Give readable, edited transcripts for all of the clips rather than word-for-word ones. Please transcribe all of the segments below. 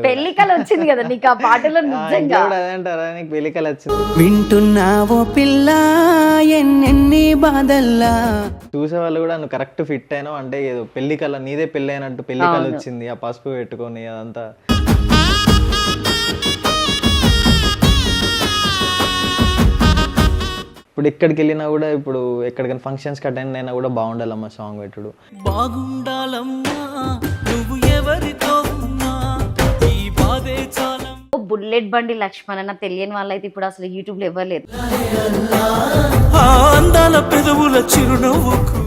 పెళ్లికల వచ్చింది కదా నీకు ఆ పాటలో నిజంగా. అదే అంటారా, నీకు పెళ్లికలు వచ్చింది. వింటున్నావో పిల్ల ఎన్నెన్ని బాధల్లా. చూసే వాళ్ళు కూడా నువ్వు కరెక్ట్ ఫిట్ అయినావు అంటే ఏదో పెళ్లికల నీదే పెళ్లి అయినట్టు పెళ్లికలు వచ్చింది, ఆ పసుపు పెట్టుకొని అదంతా. ఇప్పుడు ఎక్కడికి వెళ్ళినా కూడా, ఇప్పుడు ఎక్కడికైనా ఫంక్షన్స్కి అటెండ్ అయినా కూడా బాగుండాలమ్మా సాంగ్ పెట్టుడు. బాగుండాలమ్మా నువ్వు ఎవరితో ఉన్నా ఈ బాధే చాలం. బుల్లెట్ బండి లక్ష్మణ్ తెలియని వాళ్ళైతే ఇప్పుడు అసలు యూట్యూబ్ లో ఎవరు లేరు. అందాల పెదవుల చిరునవ్వుకు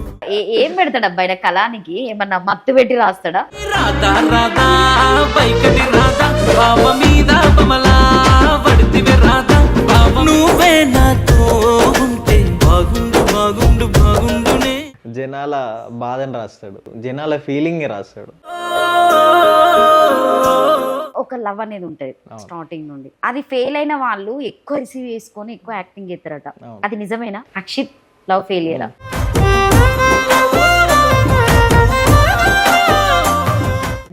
ఏం పెడతాడు అబ్బాయి కళానికి? ఏమన్నా మత్తు పెట్టి రాస్తాడా? రాధా రాధా బైకటి రాధా బావ మీద బమలా వడితివే రాధా బావ నువ్వే నాతో ఉంటే బాగుండు బాగుండు బాగుండునే. జనాల బాధని రాస్తాడు, జనాల ఫీలింగ్ రాస్తాడు. ఒక లవ్ అనేది ఉంటది స్టార్టింగ్ నుండి, అది ఫెయిల్ అయిన వాళ్ళు ఎక్కువ రిసీవ్ చేసుకొని ఎక్కువ యాక్టింగ్ చేస్తారట. అది నిజమేనా? అక్షిత్ లవ్ ఫెయిలియరా?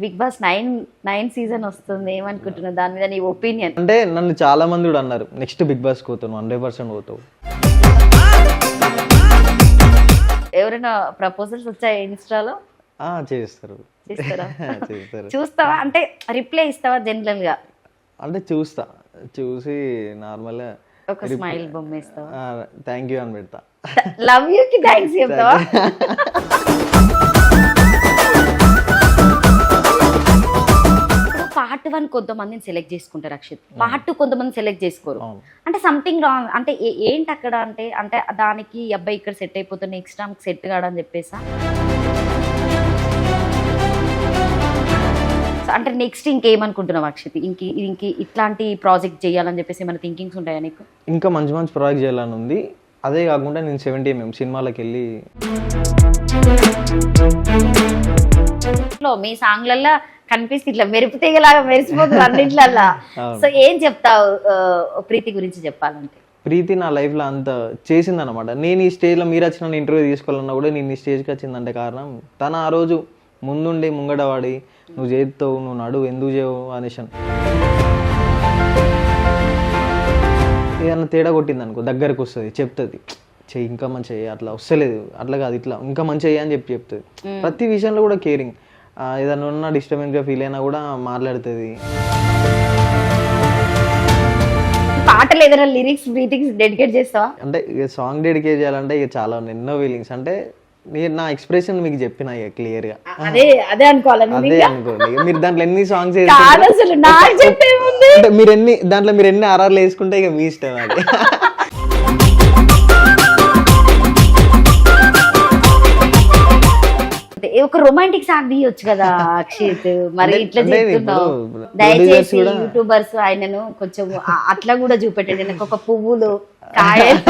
బిగ్ బాస్ 9 సీజన్ వస్తుంది, ఏమనుకుంటున్నావు దాని మీద నీ ఒపీనియన్? అంటే నన్ను చాలా మంది కూడా అన్నారు నెక్స్ట్ బిగ్ బాస్ పోతాను 100% పోతావు. ఎవరైనా ప్రపోజల్స్ వచ్చాయి ఇన్స్టాలో? చేస్తారు. చేస్తారా? చూస్తావా అంటే రిప్లై ఇస్తావా? జనరల్ గా అంటే చూసి నార్మల్ ఒక స్మైల్ బొమ్మ ఇస్తావా? థ్యాంక్ యూ అని పెడతా. లవ్ యూ కి థ్యాంక్స్ చెప్తావా? పార్ట్ 1 కొంతమందిని సెలెక్ట్ చేసుకుంటారు అక్షిత్, పార్ట్ 2 కొంతమంది సెలెక్ట్ చేసుకోరు. అంటే సంథింగ్ రాంగ్ అంటే ఏంటి అక్కడ? అంటే దానికి అబ్బాయి ఇక్కడ సెట్ అయిపోతే నెక్స్ట్ టైం సెట్ కాడని చెప్పేసా? అంటే నెక్స్ట్ ఇంకేమనుకుంటున్నావు అక్షిత్? ఇంక ఇట్లాంటి ప్రాజెక్ట్ చేయాలని చెప్పేసి ఏమైనా థింకింగ్స్ ఉంటాయా నీకు? ఇంకా మంచి మంచి ప్రాజెక్ట్ చేయాలని ఉంది. అదే కాకుండా నేను 70mm సినిమాలకు వెళ్ళి మీ సాంగ్లల్లో కనిపిస్తే ఇట్లా మెరుపు తీగలాగా మెరిసిపోతుంది అన్నిట్లల్లా. సో ఏం చెప్తావు ప్రీతి గురించి చెప్పాలంటే? ప్రీతి నా లైఫ్లో అంత చేసిందనమాట. నేను ఈ స్టేజ్లో మీరు వచ్చిన ఇంటర్వ్యూ తీసుకోవాలన్నా కూడా నేను ఈ స్టేజ్కి వచ్చిందంటే కారణం తన ఆ రోజు ముందుండి ముంగడవాడి నువ్వు చేస్తావు, నువ్వు నడువు, ఎందుకు చేయవు అనేసి ఏదన్నా తేడా కొట్టింది అనుకో దగ్గరకు వస్తుంది, చెప్తుంది చెయ్యి ఇంకా మంచి చెయ్యి, అట్లా వస్తలేదు, అట్లా కాదు ఇట్లా ఇంకా మంచి చెయ్యి అని చెప్తుంది. ప్రతి విషయంలో కూడా కేరింగ్. ఏదన్నా ఉన్నా డిస్టర్బెన్స్గా ఫీల్ అయినా కూడా మాట్లాడుతుంది. పాటలు ఏదైనా లిరిక్స్ బ్రీతింగ్స్ డెడికేట్ చేస్తావా? అంటే ఇక సాంగ్ డెడికేట్ చేయాలంటే ఇక చాలా ఎన్నో ఫీలింగ్స్. అంటే నేను నా ఎక్స్ప్రెషన్ మీకు చెప్పిన ఇక క్లియర్ గా అదే అనుకోవాలి. అదే అనుకోండి. మీరు దాంట్లో ఎన్ని సాంగ్స్ అంటే మీరు ఎన్ని ఆర్ఆర్లు వేసుకుంటే ఇక మీ ఇష్టం. అది ఒక రొమాంటిక్ సాంగ్ తీయొచ్చు కదా అక్షిత్, మరి ఇట్లా చెప్తున్నావు. దయచేసి యూట్యూబర్స్ ఆయనను కొంచెం అట్లా కూడా చూపెట్టండి, నాకు ఒక పువ్వులు కాయలు.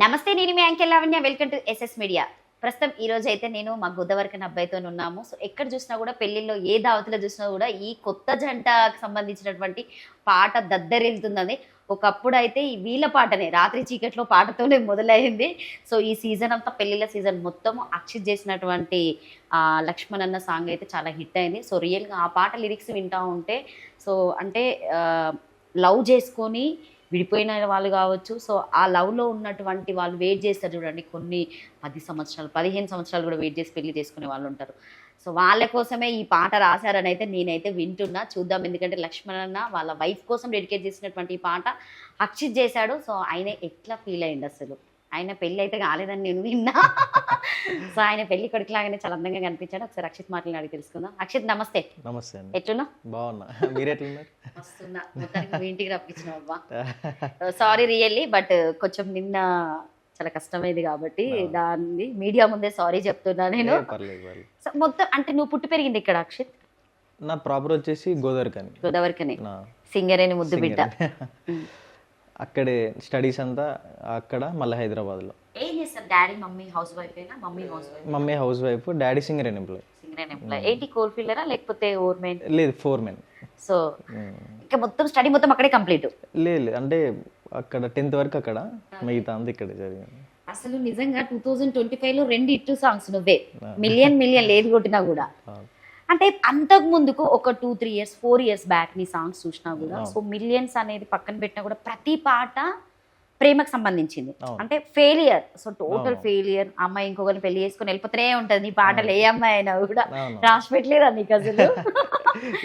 నమస్తే, నేను మీ anchor Lavanya, welcome to SS media. ప్రస్తుతం ఈ రోజు అయితే నేను మా గోదావరికన్ అబ్బాయితో ఉన్నాము. సో ఎక్కడ చూసినా కూడా పెళ్లిలో ఏ దావతిలో చూసినా కూడా ఈ కొత్త జంటకు సంబంధించినటువంటి పాట దద్దరిల్లుతుందని. ఒకప్పుడు అయితే ఈ వీళ్ళ పాటనే రాత్రి చీకట్లో పాటతోనే మొదలైంది. సో ఈ సీజన్ అంతా పెళ్లిళ్ళ సీజన్ మొత్తం అక్షిత్ చేసినటువంటి లక్ష్మణ్ అన్న సాంగ్ అయితే చాలా హిట్ అయింది. సో రియల్గా ఆ పాట లిరిక్స్ వింటూ ఉంటే సో అంటే లవ్ చేసుకొని విడిపోయిన వాళ్ళు కావచ్చు, సో ఆ లవ్లో ఉన్నటువంటి వాళ్ళు వెయిట్ చేస్తారు చూడండి, కొన్ని 10 సంవత్సరాలు 15 సంవత్సరాలు కూడా వెయిట్ చేసి పెళ్లి చేసుకునే వాళ్ళు ఉంటారు. సో వాళ్ళ కోసమే ఈ పాట రాశారని అయితే నేనైతే వింటున్నా. చూద్దాం, ఎందుకంటే లక్ష్మణ్ అన్న వాళ్ళ వైఫ్ కోసం డెడికేట్ చేసినటువంటి ఈ పాట అక్షిత్ చేశాడు. సో ఆయన ఎట్లా ఫీల్ అయ్యింది అసలు? ఆయన పెళ్ళి అయితే కాలేదని నేను విన్నా. సో ఆయన పెళ్లి కొడుకులాగానే చాలా అందంగా కనిపించాడు. ఒకసారి అక్షిత్ మాటలను అడిగి తెలుసుకుందాం. అక్షిత్ నమస్తే. నమస్తే. ఎట్లున్నా? బాగున్నా, మీరు ఎట్లున్నారు? వస్తున్నా, మొత్తానికి మీ ఇంటికి రప్పించినావు అబ్బా. సారీ రియల్లీ, బట్ కొంచెం నిన్న చాలా కష్టమైంది కాబట్టి దాన్ని మీడియా ముందే సారీ చెప్తున్నా నేను. మొత్తం అంటే నువ్వు పుట్టి పెరిగింది ఇక్కడ అక్షిత్? నా ప్రాపర్ వచ్చేసి గోదావరికనే, సింగరేణి ముద్దు బిడ్డ. అక్కడే స్టడీస్ అంతా అక్కడ, మళ్ళీ హైదరాబాద్లో. ఏం చేస్తారు డాడీ? మమ్మీ హౌస్ వైఫ్ అయినా? Mummy housewife, daddy Singareni employee. ఏంటి కోల్ ఫీల్డరా లేకపోతే ఓర్మెన్? లేదు, ఫోర్మెన్. సో ఇంకా మొత్తం స్టడీ మొత్తం అక్కడే కంప్లీట్? లేదు, అంటే అక్కడ 10th వరకు అక్కడ, మిగతా అంతా ఇక్కడ జరిగింది. అసలు నిజంగా 2025లో 2 హిట్ సాంగ్స్ నువ్వే మిలియన్ లేదు కొట్టినా కూడా. అంటే అంతకు ముందుకు ఒక 2-3 ఇయర్స్ 4 ఇయర్స్ బ్యాక్ నీ సాంగ్స్ చూసినా కూడా సో మిలియన్స్ అనేది పక్కన పెట్టినా కూడా ప్రతి పాట ప్రేమకు సంబంధించింది. అంటే ఫెయిలియర్, సో టోటల్ ఫెయిలియర్. అమ్మాయి ఇంకొకరిని పెళ్లి చేసుకుని వెళ్ళిపోతూనే ఉంటది. నీ పాటలు ఏ అమ్మాయి అయినా కూడా రాసి పెట్టలేదా నీకు అసలు?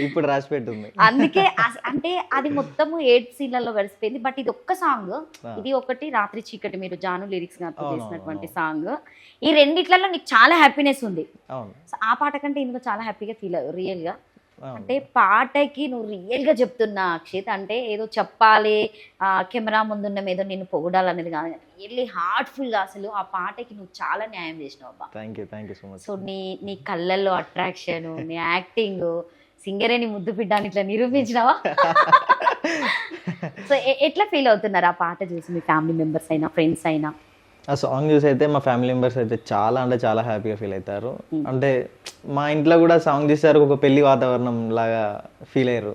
ఇప్పుడు రాసి పెట్టుంది. అందుకే అంటే అది మొత్తము 8 సీన్లలో గడిచిపోయింది. బట్ ఇది ఒక్క సాంగ్, ఇది ఒకటి రాత్రి చీకటి మీరు జాను లిరిక్స్ గా చేసినటువంటి సాంగ్. ఈ రెండిట్లలో నీకు చాలా హ్యాపీనెస్ ఉంది. ఆ పాట కంటే ఇందులో చాలా హ్యాపీగా ఫీల్ అయ్యావు రియల్ గా. అంటే పాటకి నువ్వు రియల్ గా చెప్తున్నా అక్షిత్, అంటే ఏదో చెప్పాలి కెమెరా ముందున్న ఏదో నిన్ను పొగడాలనేది కాదు, రియల్లీ హార్ట్ఫుల్ గా అసలు ఆ పాటకి నువ్వు చాలా న్యాయం చేసినావు అబ్బా. Thank you so much. So నీ కళ్ళల్లో అట్రాక్షన్, నీ యాక్టింగ్, సింగరే నీ ముద్దు బిడ్డాన్ని ఇట్లా నిరూపించినావా? సో ఎట్లా ఫీల్ అవుతున్నారు ఆ పాట చూసి మీ ఫ్యామిలీ మెంబర్స్ అయినా ఫ్రెండ్స్ అయినా? ఆ సాంగ్ చూసి అయితే మా ఫ్యామిలీ మెంబర్స్ అయితే చాలా అంటే చాలా హ్యాపీగా ఫీల్ అవుతారు. అంటే మా ఇంట్లో కూడా సాంగ్ చూసారు, ఒక పెళ్లి వాతావరణం లాగా ఫీల్ అయ్యారు.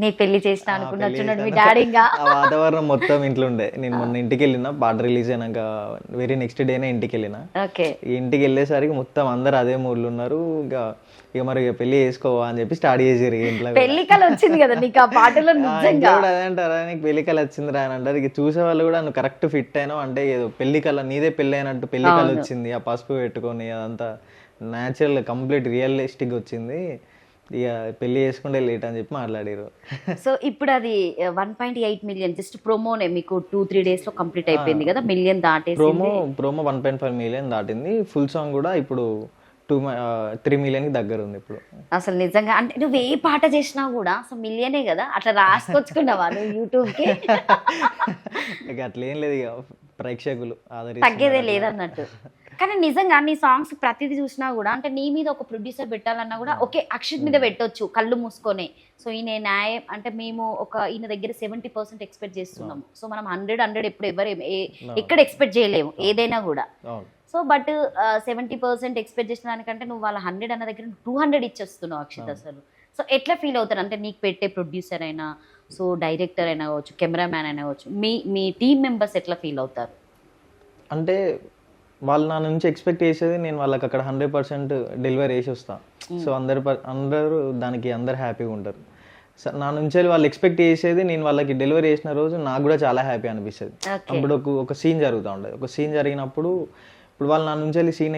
నీ పెళ్లి చేసిన అనుకున్నట్టున్నాడు మీ డాడీ. ఆ వాతావరణం మొత్తం ఇంట్లో ఉండే. నేను మొన్న ఇంటికి వెళ్ళిన, పాట రిలీజ్ అయినాక వెరీ నెక్స్ట్ డేనే ఇంటికి వెళ్ళిన. ఇంటికి వెళ్ళేసరికి మొత్తం అందరు అదే మూడ్లు ఉన్నారు. ఇక మరి పెళ్లి చేసుకోవా అని చెప్పి స్టార్ట్ చేసారు ఇంట్లో. పెళ్లి కళ వచ్చింది కదా నీకు ఆ పాటలో? అదే అంటారా, నీకు పెళ్లి కళ వచ్చింది రా అని అంటారు. ఇక చూసే వాళ్ళు కూడా నువ్వు కరెక్ట్ ఫిట్ అయినావు అంటే ఏదో పెళ్లి కళ, నీదే పెళ్లి అయినట్టు పెళ్లి కళ వచ్చింది. ఆ పసుపు పెట్టుకొని అదంతా న్యాచురల్ కంప్లీట్ రియలిస్టిక్ వచ్చింది. ఇక పెళ్లి చేసుకుంటే లేట్ అని చెప్పి మాట్లాడారు. సో ఇప్పుడు అది 1.8 మిలియన్ జస్ట్ ప్రోమోనే మీకు 2-3 days లో కంప్లీట్ అయిపోయింది కదా, మిలియన్ దాటేసి. ప్రోమో 1.5 మిలియన్ దాటింది. ఫుల్ సాంగ్ కూడా ఇప్పుడు 3 మిలియన్ కి దగ్గర ఉంది ఇప్పుడు. అసలు నిజంగా అంటే నువ్వు ఏ పాట చేసినా కూడా అసలు మిలియనే కదా, అట్లా రాసుకొచ్చుకున్నావా నువ్వు యూట్యూబ్ కి? ఇక అట్లా ఏం లేదు, ఇక ప్రేక్షకులు తగ్గేదే లేదన్నట్టు. కానీ నిజంగా నీ సాంగ్స్ ప్రతిదీ చూసినా కూడా అంటే నీ మీద ఒక ప్రొడ్యూసర్ పెట్టాలన్నా కూడా ఓకే అక్షిత్ మీద పెట్టొచ్చు కళ్ళు మూసుకొని. సో ఈయన న్యాయం అంటే మేము ఒక ఈయన దగ్గర 70% ఎక్స్పెక్ట్ చేస్తున్నాము. సో మనం 100 ఎప్పుడు ఎవరు ఎక్కడ ఎక్స్పెక్ట్ చేయలేము ఏదైనా కూడా. సో బట్ 70% ఎక్స్పెక్ట్ చేసిన దానికంటే నువ్వు వాళ్ళ 100 అన్న దగ్గర 200 ఇచ్చేస్తున్నావు అక్షిత్ అసలు. సో ఎట్లా ఫీల్ అవుతారు అంటే నీకు పెట్టే ప్రొడ్యూసర్ అయినా, సో డైరెక్టర్ అయినా కావచ్చు, కెమెరామ్యాన్ అయినా కావచ్చు, మీ టీమ్ మెంబర్స్ ఎట్లా ఫీల్ అవుతారు? అంటే వాళ్ళు నా నుంచి ఎక్స్పెక్ట్ చేసేది నేను వాళ్ళకి అక్కడ 100% డెలివరీ చేసి వస్తాను. సో అందరూ దానికి అందరు హ్యాపీగా ఉంటారు. నా నుంచి వాళ్ళు ఎక్స్పెక్ట్ చేసేది నేను వాళ్ళకి డెలివరీ చేసిన రోజు నాకు కూడా చాలా హ్యాపీ అనిపిస్తుంది. అప్పుడు ఒక సీన్ జరుగుతూ ఉంటుంది. ఒక సీన్ జరిగినప్పుడు ఇప్పుడు వాళ్ళు నా నుంచి వెళ్ళి సీన్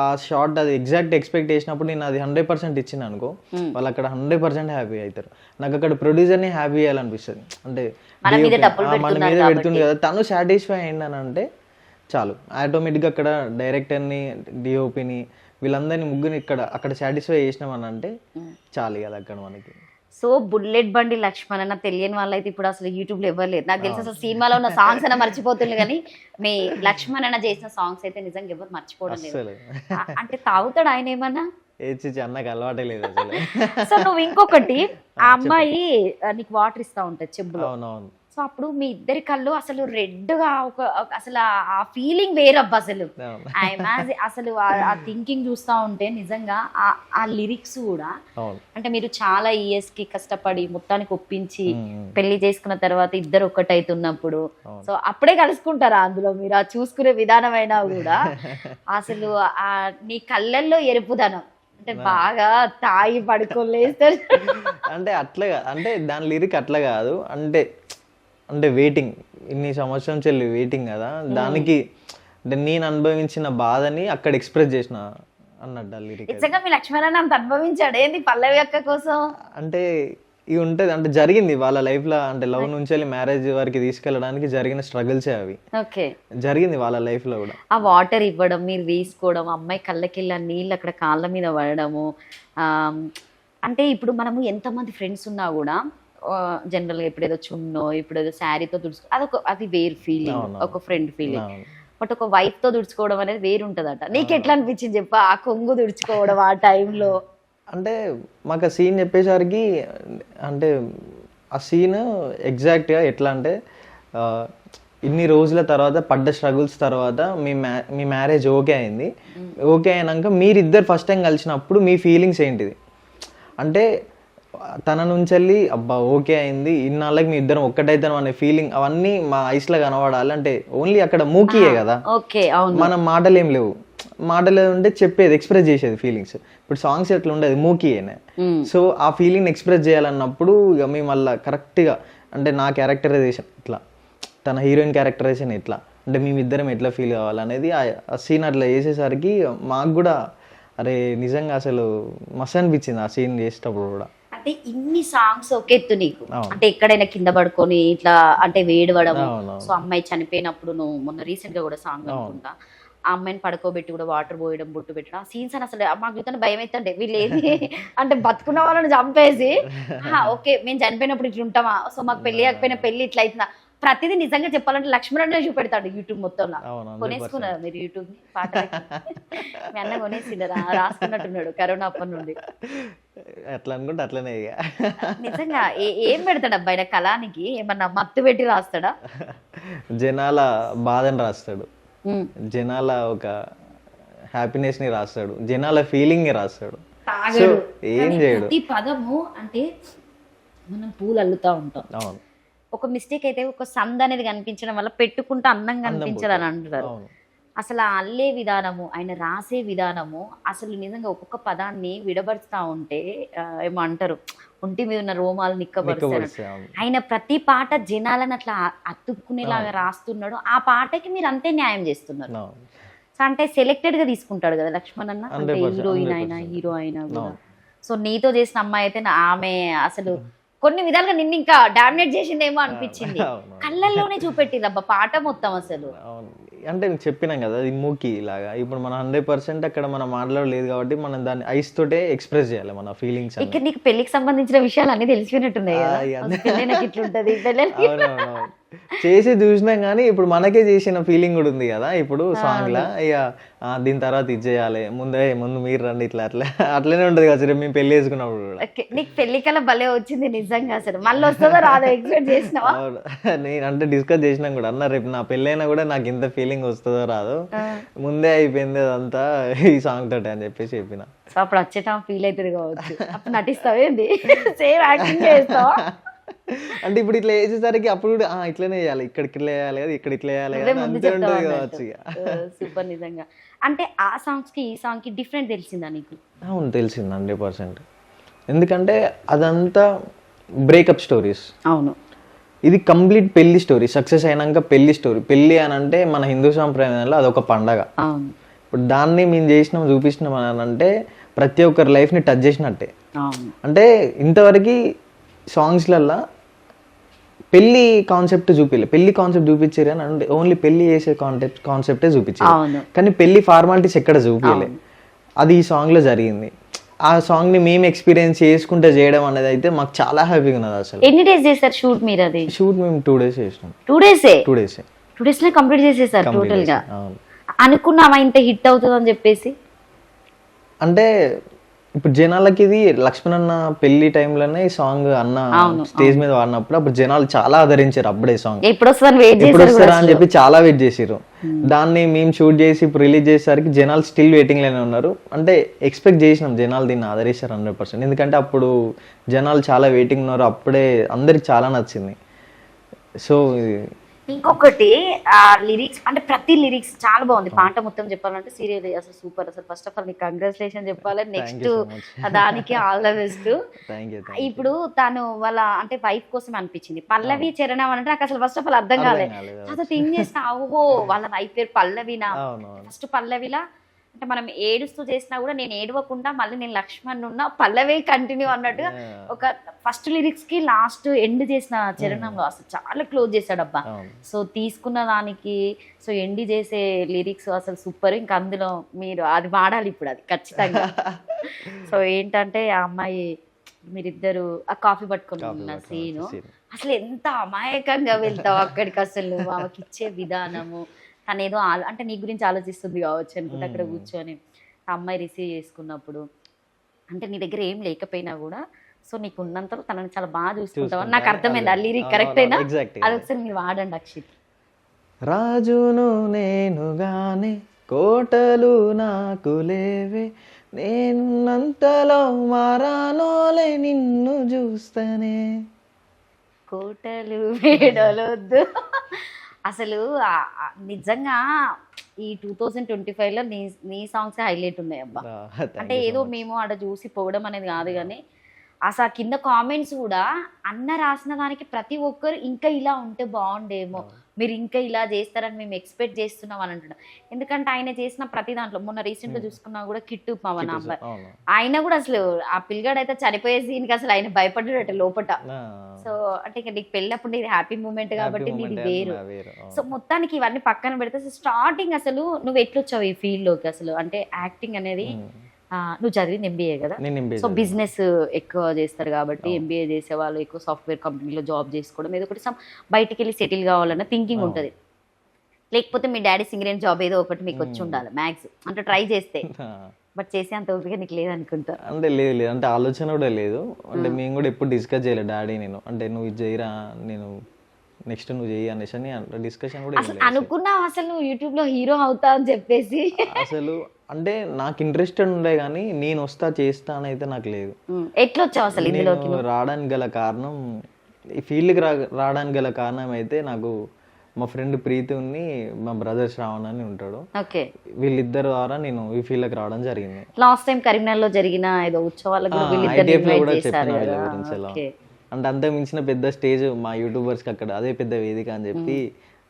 ఆ షార్ట్ అది ఎగ్జాక్ట్ ఎక్స్పెక్ట్ చేసినప్పుడు నేను అది 100% ఇచ్చింది అనుకో, వాళ్ళు అక్కడ 100% హ్యాపీ అవుతారు. నాకు అక్కడ ప్రొడ్యూసర్ని హ్యాపీ చేయాలనిపిస్తుంది. అంటే మన మీద పెడుతుంది కదా, తను సాటిస్ఫై అయిందని అంటే చాలు. ఆటోమేటిక్గా అక్కడ డైరెక్టర్ని, డిఓపిని వీళ్ళందరినీ ముగ్గురిని అక్కడ సాటిస్ఫై చేసినామని అంటే చాలు కదా అక్కడ మనకి. సో బుల్లెట్ బండి లక్ష్మణ్ అన్న తెలియని వాళ్ళైతే ఇప్పుడు అసలు యూట్యూబ్ లో ఎవరు లేదు. నాకు తెలిసి అసలు సినిమాలో ఉన్న సాంగ్స్ అయినా మర్చిపోతుంది, కానీ మీ లక్ష్మణ్ అన్న చేసిన సాంగ్స్ అయితే నిజంగా ఎవరు మర్చిపోవడం లేదు. అంటే తాగుతాడు ఆయన ఏమన్నా? అన్నకు అలవాటే లేదు అసలు. సో నువ్వు ఇంకొకటి, ఆ అమ్మాయి నీకు వాటర్ ఇస్తా ఉంటది చెంబులో. సో అప్పుడు మీ ఇద్దరి కళ్ళు అసలు రెడ్ గా అసలు ఆ ఫీలింగ్ వేరబ్బా అసలు. అసలు ఆ థింకింగ్ చూస్తా ఉంటే నిజంగా ఆ లిరిక్స్ కూడా అంటే మీరు చాలా ఇయర్స్ కి కష్టపడి మొత్తానికి ఒప్పించి పెళ్లి చేసుకున్న తర్వాత ఇద్దరు ఒక్కటైతున్నప్పుడు సో అప్పుడే కలుసుకుంటారా అందులో మీరు? ఆ చూసుకునే విధానమైనా కూడా అసలు ఆ నీ కళ్ళల్లో ఎరుపుదనం అంటే బాగా తాగి పడుకోలేస్తారు. అంటే అట్లా అంటే దాని లిరిక్ అట్లా కాదు, అంటే వెయిటింగ్, ఇన్ని సంవత్సరం చెల్లి వెయిటింగ్ కదా, దానికి అంటే నేను అనుభవించిన బాధని అక్కడ ఎక్స్ప్రెస్ చేసిన అన్నట్టు లిరిక్. నిజంగా మీ లక్ష్మణ్ అంత అనుభవించాడు ఏంది పల్లవి అక్క కోసం? అంటే ఇవి ఉంటుంది అంటే జరిగింది వాళ్ళ లైఫ్ లో, అంటే లవ్ నుంచి వెళ్ళి మ్యారేజ్ వరకు తీసుకెళ్ళడానికి జరిగిన స్ట్రగుల్సే అవి. ఓకే, జరిగింది వాళ్ళ లైఫ్ లో కూడా. ఆ వాటర్ ఇవ్వడం, మీరు వేసుకోవడం, అమ్మాయి కళ్ళకెళ్ళ నీళ్ళు అక్కడ కాళ్ళ మీద పడడము. అంటే ఇప్పుడు మనము ఎంతమంది ఫ్రెండ్స్ ఉన్నా కూడా జనరల్ గా ఎప్పుడేదో చున్నో ఇప్పుడేదో శారీతో తుడుచుకో అది వేరు ఫీలింగ్, ఒక ఫ్రెండ్ ఫీలింగ్. బట్ ఒక వైఫ్ తో తుడుచుకోవడం అనేది వేరు ఉంటదట. నీకు ఎట్లా అనిపించింది చెప్ప ఆ కొంగు తుడుచుకోవడం ఆ టైంలో? అంటే మాకు ఆ సీన్ చెప్పేసరికి అంటే ఆ సీన్ ఎగ్జాక్ట్గా ఎట్లా అంటే ఇన్ని రోజుల తర్వాత పడ్డ స్ట్రగుల్స్ తర్వాత మీ మ్యారేజ్ ఓకే అయింది. ఓకే అయినాక మీరిద్దరు ఫస్ట్ టైం కలిసినప్పుడు మీ ఫీలింగ్స్ ఏంటిది అంటే తన నుంచి వెళ్ళి అబ్బా ఓకే అయింది, ఇన్నాళ్ళకి మీ ఇద్దరం ఒక్కటైతాం అనే ఫీలింగ్ అవన్నీ మా ఐస్లో కనబడాలి. అంటే ఓన్లీ అక్కడ మూకీయే కదా, ఓకే అవును. మనం మాటలు ఏం లేవు, మాటలు ఉంటే చెప్పేది ఎక్స్ప్రెస్ చేసేది ఫీలింగ్స్. ఇప్పుడు సాంగ్స్ ఎట్లా ఉండేది మూకీయేనే. సో ఆ ఫీలింగ్ ఎక్స్ప్రెస్ చేయాలన్నప్పుడు ఇక మేము మళ్ళీ కరెక్ట్గా అంటే నా క్యారెక్టరైజేషన్ ఇట్లా, తన హీరోయిన్ క్యారెక్టరైజేషన్ ఇట్లా, అంటే మేమిద్దరం ఎట్లా ఫీల్ కావాలనేది ఆ సీన్ అట్లా చేసేసరికి మాకు కూడా అరే నిజంగా అసలు మస్తు అనిపించింది ఆ సీన్ చేసేటప్పుడు కూడా. అంటే ఇన్ని సాంగ్స్ ఒక ఎత్తు నీకు, అంటే ఎక్కడైనా కింద పడుకొని ఇట్లా అంటే వేడవడం, సో అమ్మాయి చనిపోయినప్పుడు నువ్వు మొన్న రీసెంట్ గా కూడా సాంగ్ అనుకుంటా, ఆ అమ్మాయిని పడుకోబెట్టి కూడా వాటర్ పోయడం, బొట్టు పెట్టడం, ఆ సీన్స్ అని అసలు మాకు చూస్తే భయం అవుతుండే. వీళ్ళు ఏంది అంటే బతుకున్న వాళ్ళని చంపేసి ఓకే మేము చనిపోయినప్పుడు ఇట్లా ఉంటామా, సో మాకు పెళ్లి కాకపోయినా పెళ్లి ఇట్లా అవుతుందా, ప్రతిదీ నిజంగా చెప్పాలంటే లక్ష్మణ్ చూపెడతాడు యూట్యూబ్ మొత్తంలో. కొనేసుకున్నారు మీరు యూట్యూబ్ ని పాట మీ అన్న కొనేసిండరా, రాసుకున్నట్టున్నాడు కరోనా అప్పటి నుండి. అట్లా అనుకుంటే అట్లనే ఇక నిజంగా ఏం పెడతాడు అబ్బాయి కళానికి, ఏమన్నా మత్తు పెట్టి రాస్తాడా? జనాల బాధని రాస్తాడు, జనాల ఒక హ్యాపీనెస్ ని రాస్తాడు, జనాల ఫీలింగ్ ని రాస్తాడు. సో ఏం చేయడు. ప్రతి పదము అంటే మనం పూలు అల్లుతా ఉంటాం, అవును, ఒక మిస్టేక్ అయితే ఒక సంద్ అనేది కనిపించడం వల్ల పెట్టుకుంటే అందంగా కనిపించదు అని అంటారు. అసలు ఆ అల్లే విధానము, ఆయన రాసే విధానము, అసలు నిజంగా ఒక్కొక్క పదాన్ని విడబడుతూ ఉంటే ఏమో అంటారు ఒంటి మీద ఉన్న రోమాలు నిక్కబరుస్తాడు. ఆయన ప్రతి పాట జనాలను అట్లా అతుక్కునేలాగా రాస్తున్నాడు. ఆ పాటకి మీరు అంతే న్యాయం చేస్తున్నారు. సో అంటే సెలెక్టెడ్ గా తీసుకుంటాడు కదా లక్ష్మణ్ అన్న, అంటే హీరోయిన్ అయినా హీరో అయినా కూడా. సో నీతో చేసిన అమ్మాయి అయితే ఆమె అసలు కొన్ని విధాలుగా నిన్ను ఇంకా డామినేట్ చేసిందేమో అనిపించింది. కళ్ళల్లోనే చూపెట్టింది అబ్బా పాట మొత్తం అసలు. అంటే నేను చెప్పినాం కదా అది మూకీ లాగా, ఇప్పుడు మనం 100% అక్కడ మనం మాట్లాడలేదు కాబట్టి మనం దాన్ని ఐస్ తోటే ఎక్స్ప్రెస్ చేయాలి మన ఫీలింగ్స్. ఇక్కడ నీకు పెళ్లికి సంబంధించిన విషయాలు అన్ని తెలిసినట్టున్నాయి కదా, ఇట్లుంటది చేసి చూసినాం కానీ ఇప్పుడు మనకే చేసిన ఫీలింగ్ కూడా ఉంది కదా ఇప్పుడు సాంగ్ లా. ఇక దీని తర్వాత ఇది చేయాలి, ముందు మీరు రండి, ఇట్లా అట్లా అట్లనే ఉంటది కదా మేము పెళ్లి చేసుకున్నప్పుడు కూడా. నీకు పెళ్లి కల భలే వచ్చింది నిజంగా, అసలు మళ్ళీ వస్తుందో రాదో ఎక్స్పెక్ట్ చేసినావా? నేను అంటే డిస్కస్ చేసినాం కూడా, అన్న రేపు నా పెళ్ళైనా కూడా నాకు ఇంత ఫీలింగ్ వస్తుందో రాదో, ముందే అయిపోయింది అదంతా ఈ సాంగ్ తోటి అని చెప్పేసి చెప్పిన. సో అప్పుడు వచ్చేటా ఫీల్ అవుతుంది కావచ్చు, అప్పుడు నటిస్తావేంది సేమ్ యాక్టింగ్ చేస్తావా? అంటే ఇప్పుడు ఇట్లా వేసేసరికి అప్పుడు కూడా ఇట్లనే చేయాలి, ఇక్కడికి ఇట్లా వేయాలి కదా, ఇక్కడ ఇట్లా వేయాలి కదా, అంతే ఉంటుంది కావచ్చు. సూపర్ నిజంగా. అంటే ఆ సాంగ్స్ కి ఈ సాంగ్ కి డిఫరెంట్ తెలిసిందా నీకు? అవును తెలిసింది 100%. ఎందుకంటే అదంతా బ్రేకప్ స్టోరీస్, అవును, ఇది కంప్లీట్ పెళ్లి స్టోరీ, సక్సెస్ అయినాక పెళ్లి స్టోరీ. పెళ్లి అని అంటే మన హిందూ సాంప్రదాయంలో అదొక పండగ. ఇప్పుడు దాన్ని మేము చేసినాం చూపించినాం అని అంటే ప్రతి ఒక్కరి లైఫ్ని టచ్ చేసినట్టే. అంటే ఇంతవరకు సాంగ్స్లల్లో పెళ్లి కాన్సెప్ట్ చూపించలే, పెళ్లి కాన్సెప్ట్ చూపించారు అని అంటే ఓన్లీ పెళ్లి చేసే కాన్సెప్టే చూపించారు, కానీ పెళ్లి ఫార్మాలిటీస్ ఎక్కడ చూపించలే. అది ఈ సాంగ్లో జరిగింది. ఆ సాంగ్ని మేము ఎక్స్పీరియన్స్ చేసుకుంటే చేయడం అనేది అయితే మాకు చాలా హ్యాపీగా ఉన్నది. అసలు ఎన్ని డేస్ చేశారు షూట్ మీరు? అది షూట్ మేము 2 days చేసినాం. 2 days కంప్లీట్ చేసేసారు టోటల్ గా. అనుకున్నావా ఇంత హిట్ అవుతుంది అని చెప్పేసి? అంటే ఇప్పుడు జనాలకి ఇది లక్ష్మణ్ పెళ్లి టైంలోనే ఈ సాంగ్ అన్న స్టేజ్ మీద వాడినప్పుడు అప్పుడు జనాలు చాలా ఆదరించారు. అప్పుడే సాంగ్ ఎప్పుడు వస్తారా అని చెప్పి చాలా వెయిట్ చేసారు. దాన్ని మేము షూట్ చేసి ఇప్పుడు రిలీజ్ చేసేసరికి జనాలు స్టిల్ వెయిటింగ్ లోనే ఉన్నారు. అంటే ఎక్స్పెక్ట్ చేసినాం జనాలు దీన్ని ఆదరిస్తారు 100%. ఎందుకంటే అప్పుడు జనాలు చాలా వెయిటింగ్ ఉన్నారు, అప్పుడే అందరికి చాలా నచ్చింది. సో ఇంకొకటి ఆ లిరిక్స్, అంటే ప్రతి లిరిక్స్ చాలా బాగుంది. పాట మొత్తం చెప్పాలంటే సీరియల్ అసలు సూపర్. అసలు ఫస్ట్ ఆఫ్ ఆల్ నీకు కంగ్రాచులేషన్ చెప్పాలి, నెక్స్ట్ దానికి ఆల్ ద బెస్ట్. ఇప్పుడు తను వాళ్ళ అంటే వైఫ్ కోసం అనిపించింది, పల్లవి చరణం అంటే నాకు అసలు ఫస్ట్ ఆఫ్ ఆల్ అర్థం కాలేదు. థింక్ చేసిన ఓహో వాళ్ళ వైఫ్ పేరు పల్లవినా, ఫస్ట్ పల్లవిలా అంటే మనం ఏడుస్తూ చేసినా కూడా నేను ఏడవకుండా మళ్ళీ నేను లక్ష్మణ్ ఉన్నా పల్లవే కంటిన్యూ అన్నట్టుగా ఒక ఫస్ట్ లిరిక్స్ కి లాస్ట్ ఎండ్ చేసిన చరణంలో అసలు చాలా క్లోజ్ చేశాడు అబ్బా. సో తీసుకున్న దానికి సో ఎండ్ చేసే లిరిక్స్ అసలు సూపర్. ఇంకా అందులో మీరు అది వాడాలి ఇప్పుడు, అది ఖచ్చితంగా. సో ఏంటంటే ఆ అమ్మాయి మీరిద్దరు ఆ కాఫీ పట్టుకొని ఉన్న సీను అసలు ఎంత అమాయకంగా వెళ్తావు అక్కడికి, అసలు ఆమెకి ఇచ్చే విధానము, తనేదో అంటే నీ గురించి ఆలోచిస్తుంది కావచ్చు అనుకుంటే అక్కడ కూర్చొని ఆ అమ్మాయి రిసీవ్ చేసుకున్నప్పుడు అంటే నీ దగ్గర ఏం లేకపోయినా కూడా సో నీకు ఉన్నంతలో తనని చాలా బాగా చూసుకుంటావు అని నాకు అర్థమైంది. ఆ లిరిక్ కరెక్ట్ అయినా అది ఒకసారి మీరు వాడండి అక్షిత్. రాజును నేను గానే కోటలు నాకు లేవే, నేనంతలో మారానోలే నిన్ను చూస్తేనే. కోటలు వేడలొద్దు. అసలు నిజంగా ఈ 2025లో నీ సాంగ్స్ హైలైట్ ఉన్నాయి అబ్బా. అంటే ఏదో మేము ఆడ చూసి పోవడం అనేది కాదు కానీ అసలు కింద కామెంట్స్ కూడా అన్న రాసిన దానికి ప్రతి ఒక్కరు ఇంకా ఇలా ఉంటే బాగుండేమో, మీరు ఇంకా ఇలా చేస్తారని మేము ఎక్స్పెక్ట్ చేస్తున్నాం అని అంటున్నాం. ఎందుకంటే ఆయన చేసిన ప్రతి దాంట్లో మొన్న రీసెంట్ గా చూసుకున్నా కూడా కిట్టు పవన్ అబ్బాయి, ఆయన కూడా అసలు ఆ పిల్లగాడు అయితే చనిపోయే సీన్కి అసలు ఆయన భయపడ్డాడట లోపట. సో అంటే ఇక నీకు పెళ్ళప్పుడు ఇది హ్యాపీ మూమెంట్ కాబట్టి నీది వేరు. సో మొత్తానికి ఇవన్నీ పక్కన పెడితే స్టార్టింగ్ అసలు నువ్వు ఎట్లొచ్చావు ఈ ఫీల్డ్ లోకి అసలు? అంటే యాక్టింగ్ అనేది నువ్వు చదివింది ఎంబీఏ కదా, సో బిజినెస్ ఎక్కువ చేస్తారు కాబట్టి ఎంబీఏ చేసే వాళ్ళు ఎక్కువ సాఫ్ట్వేర్ కంపెనీలో జాబ్ చేసుకోవడం, ఏదో ఒకటి బయటికి వెళ్ళి సెటిల్ కావాలన్న థింకింగ్ ఉంటుంది. లేకపోతే మీ డాడీ సింగరేన్ జాబ్ ఏదో ఒకటి మీకు వచ్చి ఉండాలి మ్యాక్స్ అంటే ట్రై చేస్తే. బట్ చేసే అంత ఓపిక నీకు లేదనుకుంటా. అంటే లేదు అంటే ఆలోచన కూడా లేదు. అంటే మేము కూడా ఎప్పుడు డిస్కస్ చేయలేదు డాడీ నేను, అంటే నువ్వు ఇది చేయరా, నేను నెక్స్ట్ నువ్వు చెయ్యి అనేసి అని డిస్కషన్ కూడా అనుకున్నావు. అసలు నువ్వు యూట్యూబ్ లో హీరో అవుతా అని చెప్పేసి అసలు అంటే నాకు ఇంట్రెస్టెడ్ ఉండే కానీ నేను వస్తా చేస్తా అని అయితే నాకు లేదు. ఎట్లా వచ్చావు అసలు ఇందులోకి? రావడానికి గల కారణం, ఈ ఫీల్డ్కి రావడానికి గల కారణం అయితే నాకు మా ఫ్రెండ్ ప్రీతి ఉంది, మా బ్రదర్ శ్రావణ్ అని ఉంటాడు, వీళ్ళిద్దరు ద్వారా నేను ఈ ఫీల్డ్కి రావడం జరిగింది. లాస్ట్ టైం కరీంనగర్లో జరిగిన ఏదో ఉత్సవాలకు అంటే అంతే మించిన పెద్ద స్టేజ్ మా యూట్యూబర్స్కి అక్కడ అదే పెద్ద వేదిక అని చెప్పి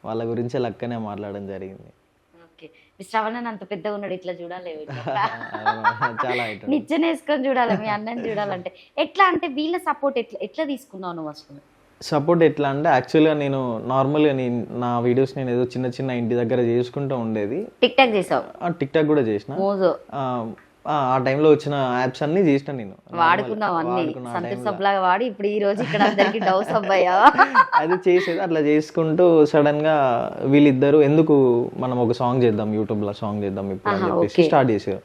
వాళ్ళ గురించి లక్కనే మాట్లాడడం జరిగింది. శ్రవణ్ అంత పెద్దగా ఉన్నాడు, ఇట్లా చూడాలి చాలా నిచ్చెనేసుకొని చూడాలి మీ అన్నని చూడాలంటే. ఎట్లా అంటే వీళ్ళ సపోర్ట్ ఎట్లా తీసుకున్నావు నువ్వు అసలు? సపోర్ట్ ఎట్లా అంటే యాక్చువల్గా నేను నార్మల్గా నా వీడియోస్ నేను ఏదో చిన్న చిన్న ఇంటి దగ్గర చేసుకుంటూ ఉండేది. టిక్ టాక్ చేసావు? టిక్ టాక్ కూడా చేసిన. ఆ టైంలో వచ్చిన యాప్స్ అన్ని చేసిన నేను, వాడుకున్నావు అన్ని సంతోష్ సబ్లాగా వాడి ఇప్పుడు ఈ రోజు ఇక్కడ అందరికి డౌస్ అబ్బాయా అది చేసేది. అట్లా చేసుకుంటూ సడన్ గా వీళ్ళిద్దరు ఎందుకు మనం ఒక సాంగ్ చేద్దాం, యూట్యూబ్ లో సాంగ్ చేద్దాం ఇప్పుడు అని చెప్పేసి స్టార్ట్ చేసారు.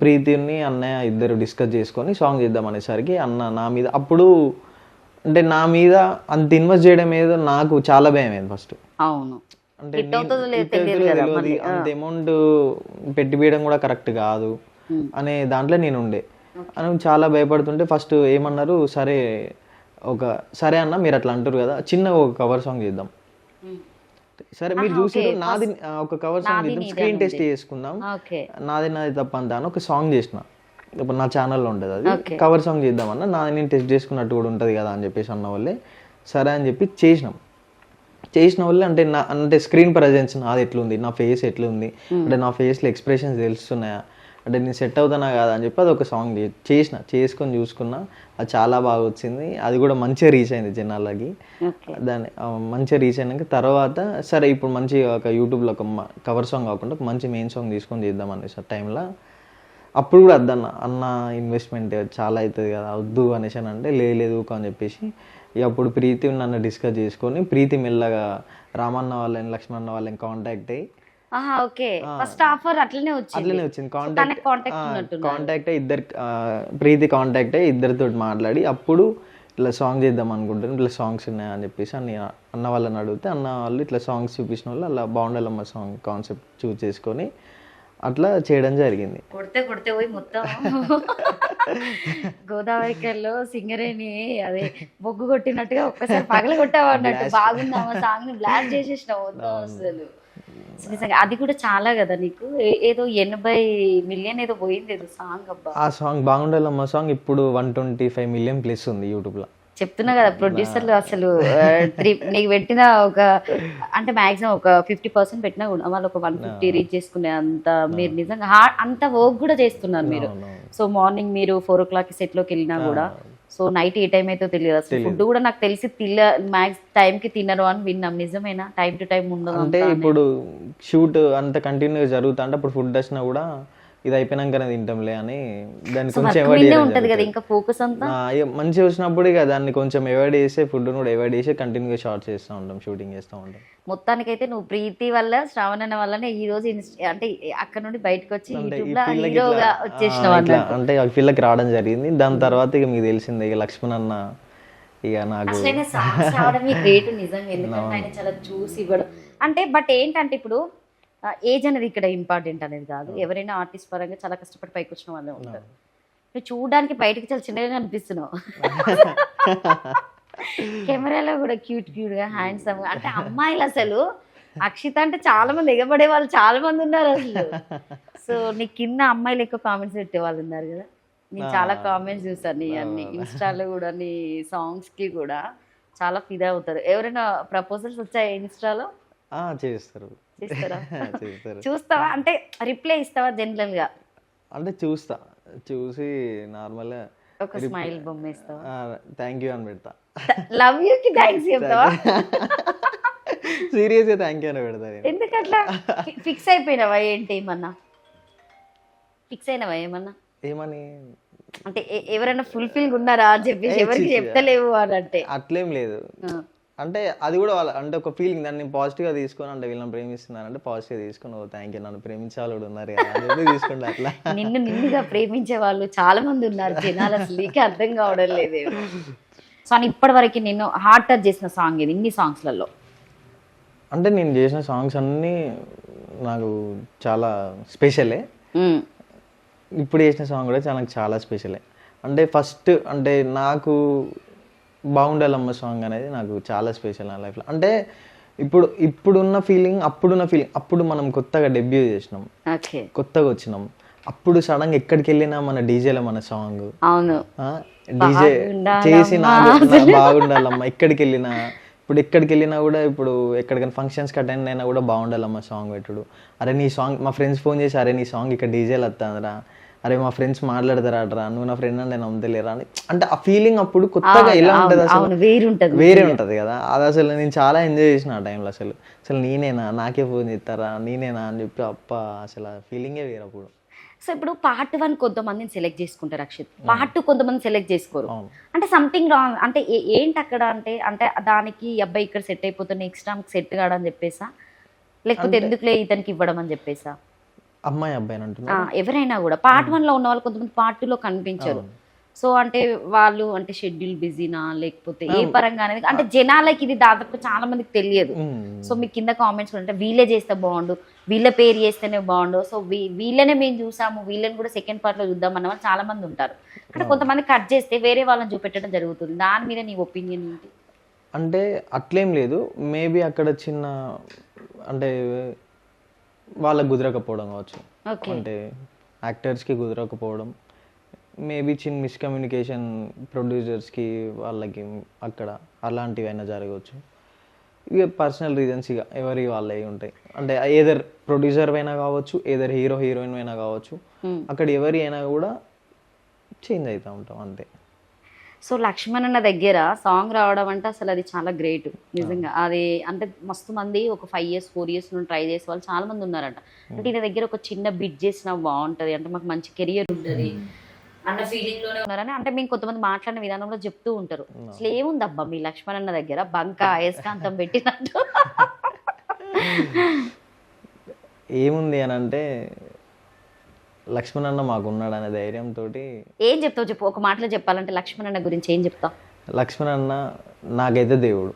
ప్రీతిని అన్నయ్య ఇద్దరు డిస్కస్ చేసుకొని సాంగ్ చేద్దాం అనేసరికి అన్న నా మీద అప్పుడు అంటే నా మీద అంత ఇన్వెస్ట్ చేయడం ఏదో నాకు చాలా భయం అయింది ఫస్ట్. అవును, అంటే అంత అమౌంట్ పెట్టి వేయడం కూడా కరెక్ట్ కాదు అనే దాంట్లో నేను ఉండే అని చాలా భయపడుతుంటే ఫస్ట్ ఏమన్నారు, సరే అన్న మీరు అట్లా అంటారు కదా చిన్న ఒక కవర్ సాంగ్ చేద్దాం, సరే మీరు చూసి నాది ఒక కవర్ సాంగ్ చేద్దాం, స్క్రీన్ టెస్ట్ చేసుకుందాం, నాది తప్ప అంతా అని ఒక సాంగ్ చేసిన. ఇప్పుడు నా ఛానల్లో ఉంటుంది అది, కవర్ సాంగ్ చేద్దామన్నా నాది నేను టెస్ట్ చేసుకున్నట్టు కూడా ఉంటుంది కదా అని చెప్పేసి అన్న వాళ్ళే సరే అని చెప్పి చేసిన వాళ్ళే. అంటే స్క్రీన్ ప్రజెన్స్ నాది ఎట్లుంది, నా ఫేస్ ఎట్లుంది, అంటే నా ఫేస్లో ఎక్స్ప్రెషన్స్ తెలుస్తున్నాయా, అంటే నేను సెట్ అవుతానా కదా అని చెప్పి అది ఒక సాంగ్ చేసుకొని చూసుకున్నా. అది చాలా బాగా వచ్చింది, అది కూడా మంచిగా రీచ్ అయింది జనాలకి. దాన్ని మంచిగా రీచ్ అయినాక తర్వాత సరే ఇప్పుడు మంచి ఒక యూట్యూబ్లో ఒక కవర్ సాంగ్ కాకుండా ఒక మంచి మెయిన్ సాంగ్ తీసుకొని చేద్దాం అనేసి ఆ టైంలో అప్పుడు కూడా అన్న ఇన్వెస్ట్మెంట్ చాలా అవుతుంది కదా వద్దు అనేసి అని అంటే లేదు అని చెప్పేసి అప్పుడు ప్రీతి నన్ను డిస్కస్ చేసుకొని ప్రీతి మెల్లగా రామన్న వాళ్ళని లక్ష్మణ వాళ్ళని కాంటాక్ట్ అయ్యి అట్లనే వచ్చింది కాంటాక్ట్ అయ్యి ప్రీతి కాంటాక్ట్ అయ్యి ఇద్దరితో మాట్లాడి అప్పుడు ఇట్లా సాంగ్ చేద్దాం అనుకుంటాను, ఇట్లా సాంగ్స్ ఉన్నాయని చెప్పేసి అన్న వాళ్ళని అడిగితే అన్న వాళ్ళు ఇట్లా సాంగ్స్ చూపించిన వాళ్ళు అలా బాగుండాలమ్మ సాంగ్ కాన్సెప్ట్ చూస్ చేసుకొని అట్లా చేయడం జరిగింది. కొడితే పోయి మొత్తం గోదావరికల్లో సింగరేని అదే బొగ్గు కొట్టినట్టుగా ఒక్కసారి పగల కొట్టావు అన్నట్టు బాగుంది సాంగ్ ని బ్లాక్ చేసేసినావు అసలు. నిజంగా అది కూడా చాలా కదా నీకు, ఏదో 80 మిలియన్ ఏదో పోయింది ఏదో సాంగ్. అబ్బా ఆ సాంగ్ బాగుండాలమ్మ సాంగ్ ఇప్పుడు 125 మిలియన్ ప్లస్ ఉంది యూట్యూబ్ లో. చెప్తున్నా కదా ప్రొడ్యూసర్లు అసలు నీకు పెట్టిన ఒక అంటే మాక్సిమం ఒక 50% పెట్టినా కూడా వాళ్ళు ఒక 150 రీచ్ చేసుకునే అంత మీరు నిజంగా అంత వర్క్ కూడా చేస్తున్నారు మీరు. సో మార్నింగ్ మీరు 4 o'clock సెట్ లోకి వెళ్ళినా కూడా సో నైట్ ఏ టైం అయితే తెలియదు అసలు. ఫుడ్ కూడా నాకు తెలిసి మ్యాక్స్ టైం కి తినరు అని విన్నాం, నిజమేనా? టైం టు టైం ఉండదు అంటే ఇప్పుడు షూట్ అంత కంటిన్యూగా జరుగుతా అంటే అప్పుడు ఫుడ్ వచ్చినా కూడా ఇది అయిపోయినాకనే తింటాంలే అని దాన్ని కొంచెం అవాయిడ్ ఉంటది కదా, ఇంకా ఫోకస్ అంతా మంచిగా వచ్చినప్పుడు ఇక దాన్ని కొంచెం అవాయిడ్ చేసి ఫుడ్ కూడా అవాయిడ్ చేసి కంటిన్యూగా షార్ట్ చేస్తూ ఉంటాం, షూటింగ్ చేస్తూ ఉంటాం. మొత్తానికైతే నువ్వు ప్రీతి వల్ల శ్రావణ వల్లనే ఈ రోజు అంటే అక్కడ నుండి బయటకు వచ్చి హీరోగా వచ్చేసినావు అంటే ఆ ఫీల్డ్కి రావడం జరిగింది. దాని తర్వాత ఇక మీకు తెలిసిందే ఇక లక్ష్మణ్ అన్న ఇక నాకు గ్రేట్ నిజంగా, ఎందుకంటే ఆయన చాలా చూసి ఇవ్వడం అంటే. బట్ ఏంటంటే ఇప్పుడు ఏజ్ అనేది ఇక్కడ ఇంపార్టెంట్ అనేది కాదు. ఎవరైనా ఆర్టిస్ట్ పరంగా చాలా కష్టపడి పైకి వచ్చిన వాళ్ళే ఉంటారు. నువ్వు చూడడానికి బయటకి చాలా చిన్నగా కనిపిస్తున్నావు, కెమెరాలో కూడా క్యూట్ గా హ్యాండ్సమ్. అంటే అమ్మాయిలు అసలు అక్షిత అంటే చాలా మంది ఎగబడే వాళ్ళు చాలా మంది ఉన్నారు అసలు. సో నీ కింద అమ్మాయిలు ఎక్కువ కామెంట్స్ పెట్టే వాళ్ళు ఉన్నారు కదా. నేను చాలా కామెంట్స్ చూసాను నీ అన్ని ఇన్స్టాలో కూడా, నీ సాంగ్స్ కి కూడా చాలా ఫిదా అవుతారు. ఎవరైనా ప్రపోజల్స్ వచ్చాయి ఇన్స్టాలో? చేస్తారు. చేస్తారా? చూస్తావా? అంటే రిప్లై ఇస్తావా జనరల్ గా? అంటే చూసి నార్మల్ ఒక స్మైల్ బొమ్మ ఇస్తావా? థ్యాంక్ యూ అని పెడతా. లవ్ యూ కి థ్యాంక్స్ చెప్తావా? సీరియస్ గా థ్యాంక్ యూ అని పెడతా. ఎందుకట్లా ఫిక్స్ అయిపోయినావా ఏంటి? ఏమన్నా ఫిక్స్ అయినావా ఏమన్నా? ఏమని అంటే ఎవరైనా ఫుల్ఫిల్ ఉన్నారా అని చెప్పేసి ఎవరికి చెప్తలేవు అని అంటే? అట్లేం లేదు. అంటే అది కూడా వాళ్ళ అంటే ఒక ఫీలింగ్, దాన్ని పాజిటివ్ గా తీసుకొని, అంటే వీళ్ళని ప్రేమిస్తున్నారు అంటే పాజిటివ్ గా తీసుకొని, ఓ థ్యాంక్ యూ నన్ను ప్రేమించే వాళ్ళు కూడా ఉన్నారు కదా అని చెప్పి తీసుకుంటా. అట్లా నిన్నుగా ప్రేమించే వాళ్ళు చాలా మంది ఉన్నారు జనాలు, అసలు నీకే అర్థం కావడం లేదేమో. సో అని ఇప్పటి వరకు నేను హార్ట్ టచ్ చేసిన సాంగ్ ఇది ఇన్ని సాంగ్స్లలో? అంటే నేను చేసిన సాంగ్స్ అన్నీ నాకు చాలా స్పెషలే. ఇప్పుడు చేసిన సాంగ్ కూడా చాలా స్పెషలే. అంటే ఫస్ట్ అంటే నాకు బాగుండాలమ్మ సాంగ్ అనేది నాకు చాలా స్పెషల్ నా లైఫ్లో. అంటే ఇప్పుడున్న ఫీలింగ్ అప్పుడు మనం కొత్తగా డెబ్యూ చేసినాం, కొత్తగా వచ్చినాం. అప్పుడు సడన్గా ఎక్కడికి వెళ్ళినా మన డీజేలో మన సాంగ్, అవును డీజే చేసి బాగుండాలమ్మా. ఎక్కడికి వెళ్ళినా కూడా, ఇప్పుడు ఎక్కడికైనా ఫంక్షన్స్కి అటెండ్ అయినా కూడా బాగుండాలమ్మా సాంగ్ పెట్టుడు. అరే నీ సాంగ్, మా ఫ్రెండ్స్ ఫోన్ చేసి అరే నీ సాంగ్ ఇక్కడ డీజేలు వస్తుందిరా, అరే మా ఫ్రెండ్స్ మాట్లాడతారా, నువ్వు నా ఫ్రెండ్ అని నేను నమ్మలేరా అని. అంటే ఆ ఫీలింగ్ అప్పుడు కొత్తగా ఎలా ఉంటుంది అసలు, వేరే ఉంటుంది కదా. అది అసలు నేను చాలా ఎంజాయ్ చేసిన ఆ టైంలో. అసలు నేనేనా, నాకే ఫోన్ చేస్తారా, నేనేనా అని చెప్పి అప్ప అసలు ఆ ఫీలింగే వేరే అప్పుడు. సో ఇప్పుడు పార్ట్ 1 కొంతమందిని సెలెక్ట్ చేసుకుంటారు అక్షిత్, పార్ట్ 2 కొంతమంది సెలెక్ట్ చేసుకోరు. అంటే సంథింగ్ రాంగ్ అంటే ఏంటి అక్కడ? అంటే దానికి అబ్బాయి ఇక్కడ సెట్ అయిపోతుంది, నెక్స్ట్ టైం సెట్ కాడని చెప్పేసా, లేకపోతే ఎందుకులే ఇతనికి ఇవ్వడం అని చెప్పేసా? అమ్మాయి అబ్బాయి అంటున్నా ఎవరైనా కూడా పార్ట్ 1 లో ఉన్న వాళ్ళు కొంతమంది పార్ట్ 2 లో కనిపించరు. సో అంటే వాళ్ళు అంటే షెడ్యూల్ బిజీనా లేకపోతే ఏ పరంగా అనేది, అంటే జనాలకి ఇది దాదాపు చాలా మందికి తెలియదు. సో మీ కింద కామెంట్స్ అంటే వీళ్ళే చేస్తే బాగుండు, వీళ్ళ పేరు చేస్తేనే బాగుండు, సో వీళ్ళనే మేము చూసాము, వీళ్ళని కూడా సెకండ్ పార్ట్ లో చూద్దాం అన్న వాళ్ళు చాలా మంది ఉంటారు. అంటే కొంతమంది కట్ చేస్తే వేరే వాళ్ళని చూపెట్టడం జరుగుతుంది. దాని మీద నీ ఒపీనియన్ ఏంటి? అంటే అట్లేం లేదు, మేబీ అక్కడ చిన్న అంటే వాళ్ళకి కుదరకపోవడం కావచ్చు, అంటే యాక్టర్స్కి కుదరకపోవడం, మేబీ చిన్న మిస్కమ్యూనికేషన్ ప్రొడ్యూసర్స్కి వాళ్ళకి అక్కడ అలాంటివి అయినా జరగవచ్చు. ఇక పర్సనల్ రీజన్స్ ఇక ఎవరి వాళ్ళవి ఉంటాయి. అంటే ఏదర్ ప్రొడ్యూసర్ అయినా కావచ్చు, ఏదర్ హీరోయిన్ అయినా కావచ్చు, అక్కడ ఎవరి అయినా కూడా చేంజ్ అవుతూ ఉంటాం అంతే. సో లక్ష్మణ్ అన్న దగ్గర సాంగ్ రావడం అంటే అసలు అది చాలా గ్రేట్ నిజంగా. అది అంటే మస్తు మంది ఒక 5 years 4 years నుండి ట్రై చేసే వాళ్ళు చాలా మంది ఉన్నారంట. అంటే ఈయన దగ్గర ఒక చిన్న బిట్ చేసినా బాగుంటది, అంటే మాకు మంచి కెరియర్ ఉంటుంది అన్న ఫీలింగ్ లోనే ఉన్నారని అంటే మేము కొంతమంది మాట్లాడిన విధానంలో చెప్తూ ఉంటారు. అసలు ఏముంది అబ్బా మీ లక్ష్మణ్ అన్న దగ్గర బంక అయస్కాంతం పెట్టినట్టు? ఏముంది అని అంటే లక్ష్మణ్ అన్న మాకున్నాడు అనే ధైర్యంతో. ఏం చెప్తావు చెప్పు, ఒక మాటలో చెప్పాలంటే లక్ష్మణ్ అన్న గురించి ఏం చెప్తావు? లక్ష్మణ్ అన్న నాకైతే దేవుడు.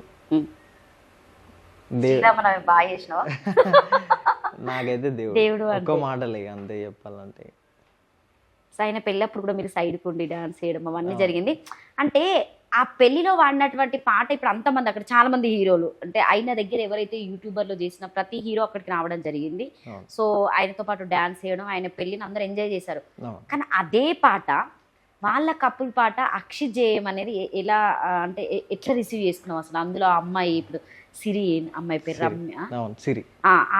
నాకైతే దేవుడు ఒక్క మాటలే అంతే చెప్పాలంటే. ఆయన పెళ్ళప్పుడు కూడా మీరు సైడ్ కుండి డాన్స్ చేయడం అవన్నీ జరిగింది. అంటే ఆ పెళ్లిలో వాడినటువంటి పాట ఇప్పుడు అంతమంది అక్కడ చాలా మంది హీరోలు అంటే ఆయన దగ్గర ఎవరైతే యూట్యూబర్లో చేసిన ప్రతి హీరో అక్కడికి రావడం జరిగింది. సో ఆయనతో పాటు డాన్స్ చేయడం, ఆయన పెళ్లిని అందరూ ఎంజాయ్ చేశారు. కానీ అదే పాట వాళ్ళ కపుల్ పాట అక్షిత్ జేయం అనేది ఎలా అంటే ఎట్లా రిసీవ్ చేసుకున్నాం అసలు? అందులో అమ్మాయి ఇప్పుడు సిరి, అమ్మాయి పేరు రమ్య,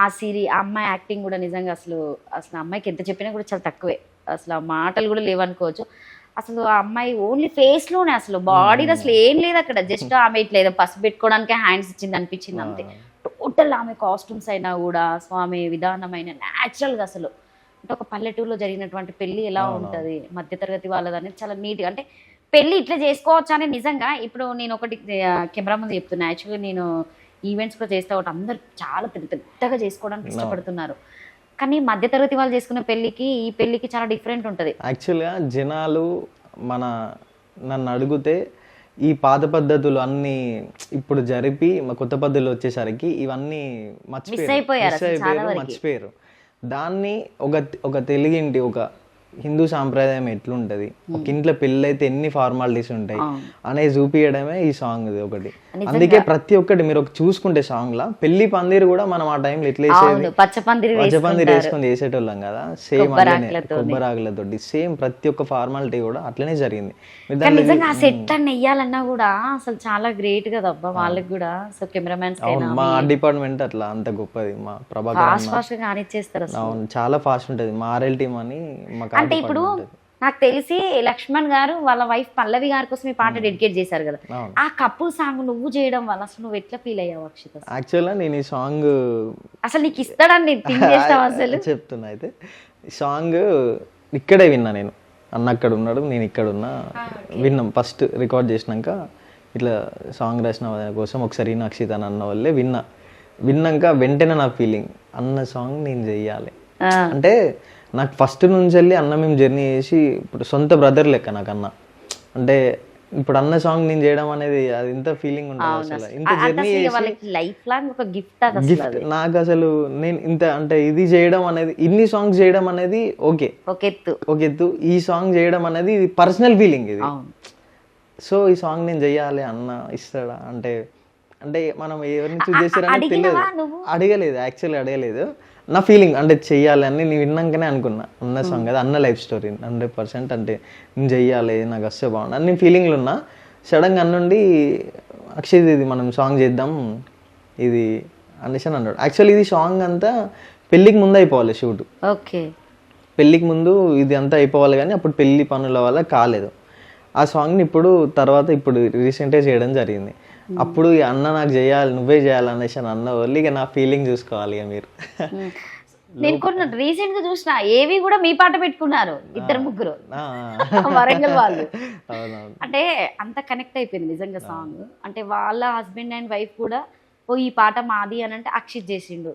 ఆ సిరి అమ్మాయి యాక్టింగ్ కూడా నిజంగా అసలు అమ్మాయికి ఎంత చెప్పినా కూడా చాలా తక్కువే, అసలు ఆ మాటలు కూడా లేవనుకోవచ్చు. అసలు ఆ అమ్మాయి ఓన్లీ ఫేస్ లోనే, అసలు బాడీలో అసలు ఏం లేదు అక్కడ, జస్ట్ ఆమె ఇట్లా పసుపు పెట్టుకోవడానికి హ్యాండ్స్ ఇచ్చింది అనిపించింది అంతే. టోటల్ ఆమె కాస్ట్యూమ్స్ అయినా కూడా స్వామి విధానమైన న్యాచురల్ గా అసలు అంటే ఒక పల్లెటూరులో జరిగినటువంటి పెళ్లి ఎలా ఉంటది, మధ్యతరగతి వాళ్ళది అనేది చాలా నీట్ గా, అంటే పెళ్లి ఇట్లా చేసుకోవచ్చు అని నిజంగా. ఇప్పుడు నేను ఒకటి కెమెరా ముందు చెప్తున్నా, యాక్చువల్గా నేను ఈవెంట్స్ కూడా చేస్తా ఒకటి, అందరు చాలా పెద్దగా చేసుకోవడానికి ఇష్టపడుతున్నారు. కానీ మధ్యతరగతి వాళ్ళు చేసుకునే పెళ్లికి ఈ పెళ్లికి చాలా డిఫరెంట్ ఉంటుంది. యాక్చువల్గా జనాలు నన్ను అడిగితే ఈ పాత పద్ధతులు అన్ని ఇప్పుడు జరిపి మా కొత్త పద్ధతులు వచ్చేసరికి ఇవన్నీ అయిపోయారు అసలు చాలా వరకి. మర్చిపోయారు. దాన్ని ఒక తెలుగింటి ఒక హిందూ సాంప్రదాయం ఎట్లుంటది, ఒక ఇంట్లో పెళ్ళి అయితే ఎన్ని ఫార్మాలిటీస్ ఉంటాయి అనేది చూపించడమే ఈ సాంగ్ ఒకటి. అందుకే ప్రతి ఒక్కటి మీరు చూసుకుంటే సాంగ్ లా పెళ్లి పందిరి కూడా మనం ఆ టైంలో ఎట్లా వేసేది, పచ్చపందిరి వేసుకొని చేసేటోళ్ళం కదా, సేమ్ కొబ్బరాకులతోటి సేమ్ ప్రతి ఒక్క ఫార్మాలిటీ కూడా అట్లనే జరిగింది. నిజంగా ఆ సెట్ అన్ని వెయ్యాలన్నా కూడా అసలు చాలా గ్రేట్ కదా అబ్బా వాళ్ళకి కూడా. సో కెమెరామెన్స్ మా డిపార్ట్మెంట్ అట్లా అంత గొప్పది. మా ప్రభాకర్ ఫాస్ట్ గా కానిచ్చేస్తారు. అవును చాలా ఫాస్ట్ ఉంటది. మా ఆర్ఎల్ టీమ్ అని అంటే ఇప్పుడు నాకు తెలిసి లక్ష్మణ్ గారు వాళ్ళ వైఫ్ పల్లవి గారి కోసం ఈ పాట డెడికేట్ చేశారు కదా, ఆ కపుల్ సాంగ్ నువ్వు చేయడం వల్ల అసలు నువ్వు ఎట్లా ఫీల్ అయ్యావు అక్షిత? యాక్చువల్గా నేను ఈ సాంగ్ అసలు నీకు ఇస్తాడని థింక్ చేస్తావు అసలు? చెప్తున్నా. అయితే ఈ సాంగ్ ఇక్కడే విన్నా నేను, అన్న అక్కడ ఉన్నాడు నేను ఇక్కడ ఉన్నా, విన్నాం. ఫస్ట్ రికార్డ్ చేసినాక ఇట్లా సాంగ్ రాసిన కోసం ఒకసారి అక్షిత అని అన్న వాళ్ళే విన్నాక వెంటనే నా ఫీలింగ్ అన్న సాంగ్ నేను చెయ్యాలి అంటే. నాకు ఫస్ట్ నుంచి వెళ్ళి అన్న మేము జర్నీ చేసి ఇప్పుడు సొంత బ్రదర్ లెక్క నాకు అన్న. అంటే ఇప్పుడు అన్న సాంగ్ నేను చేయడం అనేది అది ఇంత ఫీలింగ్ ఉంటుంది అసలు. ఇంత జర్నీ గిఫ్ట్ నాకు అసలు. నేను ఇంత అంటే ఇది చేయడం అనేది, ఇన్ని సాంగ్స్ చేయడం అనేది ఒక ఎత్తు. ఈ సాంగ్ చేయడం అనేది ఇది పర్సనల్ ఫీలింగ్ ఇది. సో ఈ సాంగ్ నేను చెయ్యాలి అన్న ఇస్తాడా అంటే మనం ఎవరిని చూస్ చేశారని తెలియదు, అడగలేదు. నా ఫీలింగ్ అంటే చెయ్యాలి అని నేను విన్నాకనే అనుకున్నా. అన్న సాంగ్ కదా, అన్న లైఫ్ స్టోరీ 100%. అంటే నేను చెయ్యాలి, నాకు వస్తే బాగుండు అన్ని ఫీలింగ్లు ఉన్నా. సడన్గా అన్నుండి అక్షయ్ ఇది మనం సాంగ్ చేద్దాం ఇది అనేసి అన్నాడు. యాక్చువల్లీ ఇది సాంగ్ అంతా పెళ్ళికి ముందు అయిపోవాలి షూట్. పెళ్ళికి ముందు ఇది అంతా అయిపోవాలి, కానీ అప్పుడు పెళ్లి పనుల వల్ల కాలేదు. ఆ సాంగ్ని ఇప్పుడు రీసెంట్గా చేయడం జరిగింది. అప్పుడు అన్న నాకు చేయాలి, నువ్వే చేయాలి అనేసి అని అన్న వాళ్ళు ఇక నా ఫీలింగ్ చూసుకోవాలి ఇక మీరు. నేను కొన్ని రీసెంట్ గా చూసిన ఏవి కూడా మీ పాట పెట్టుకున్నారు, 2-3 వరంగల్ వాళ్ళు. అంటే అంత కనెక్ట్ అయిపోయింది నిజంగా సాంగ్. అంటే వాళ్ళ హస్బెండ్ అండ్ వైఫ్ కూడా ఈ పాట మాది అని అంటే అక్షిత్ చేసిండు,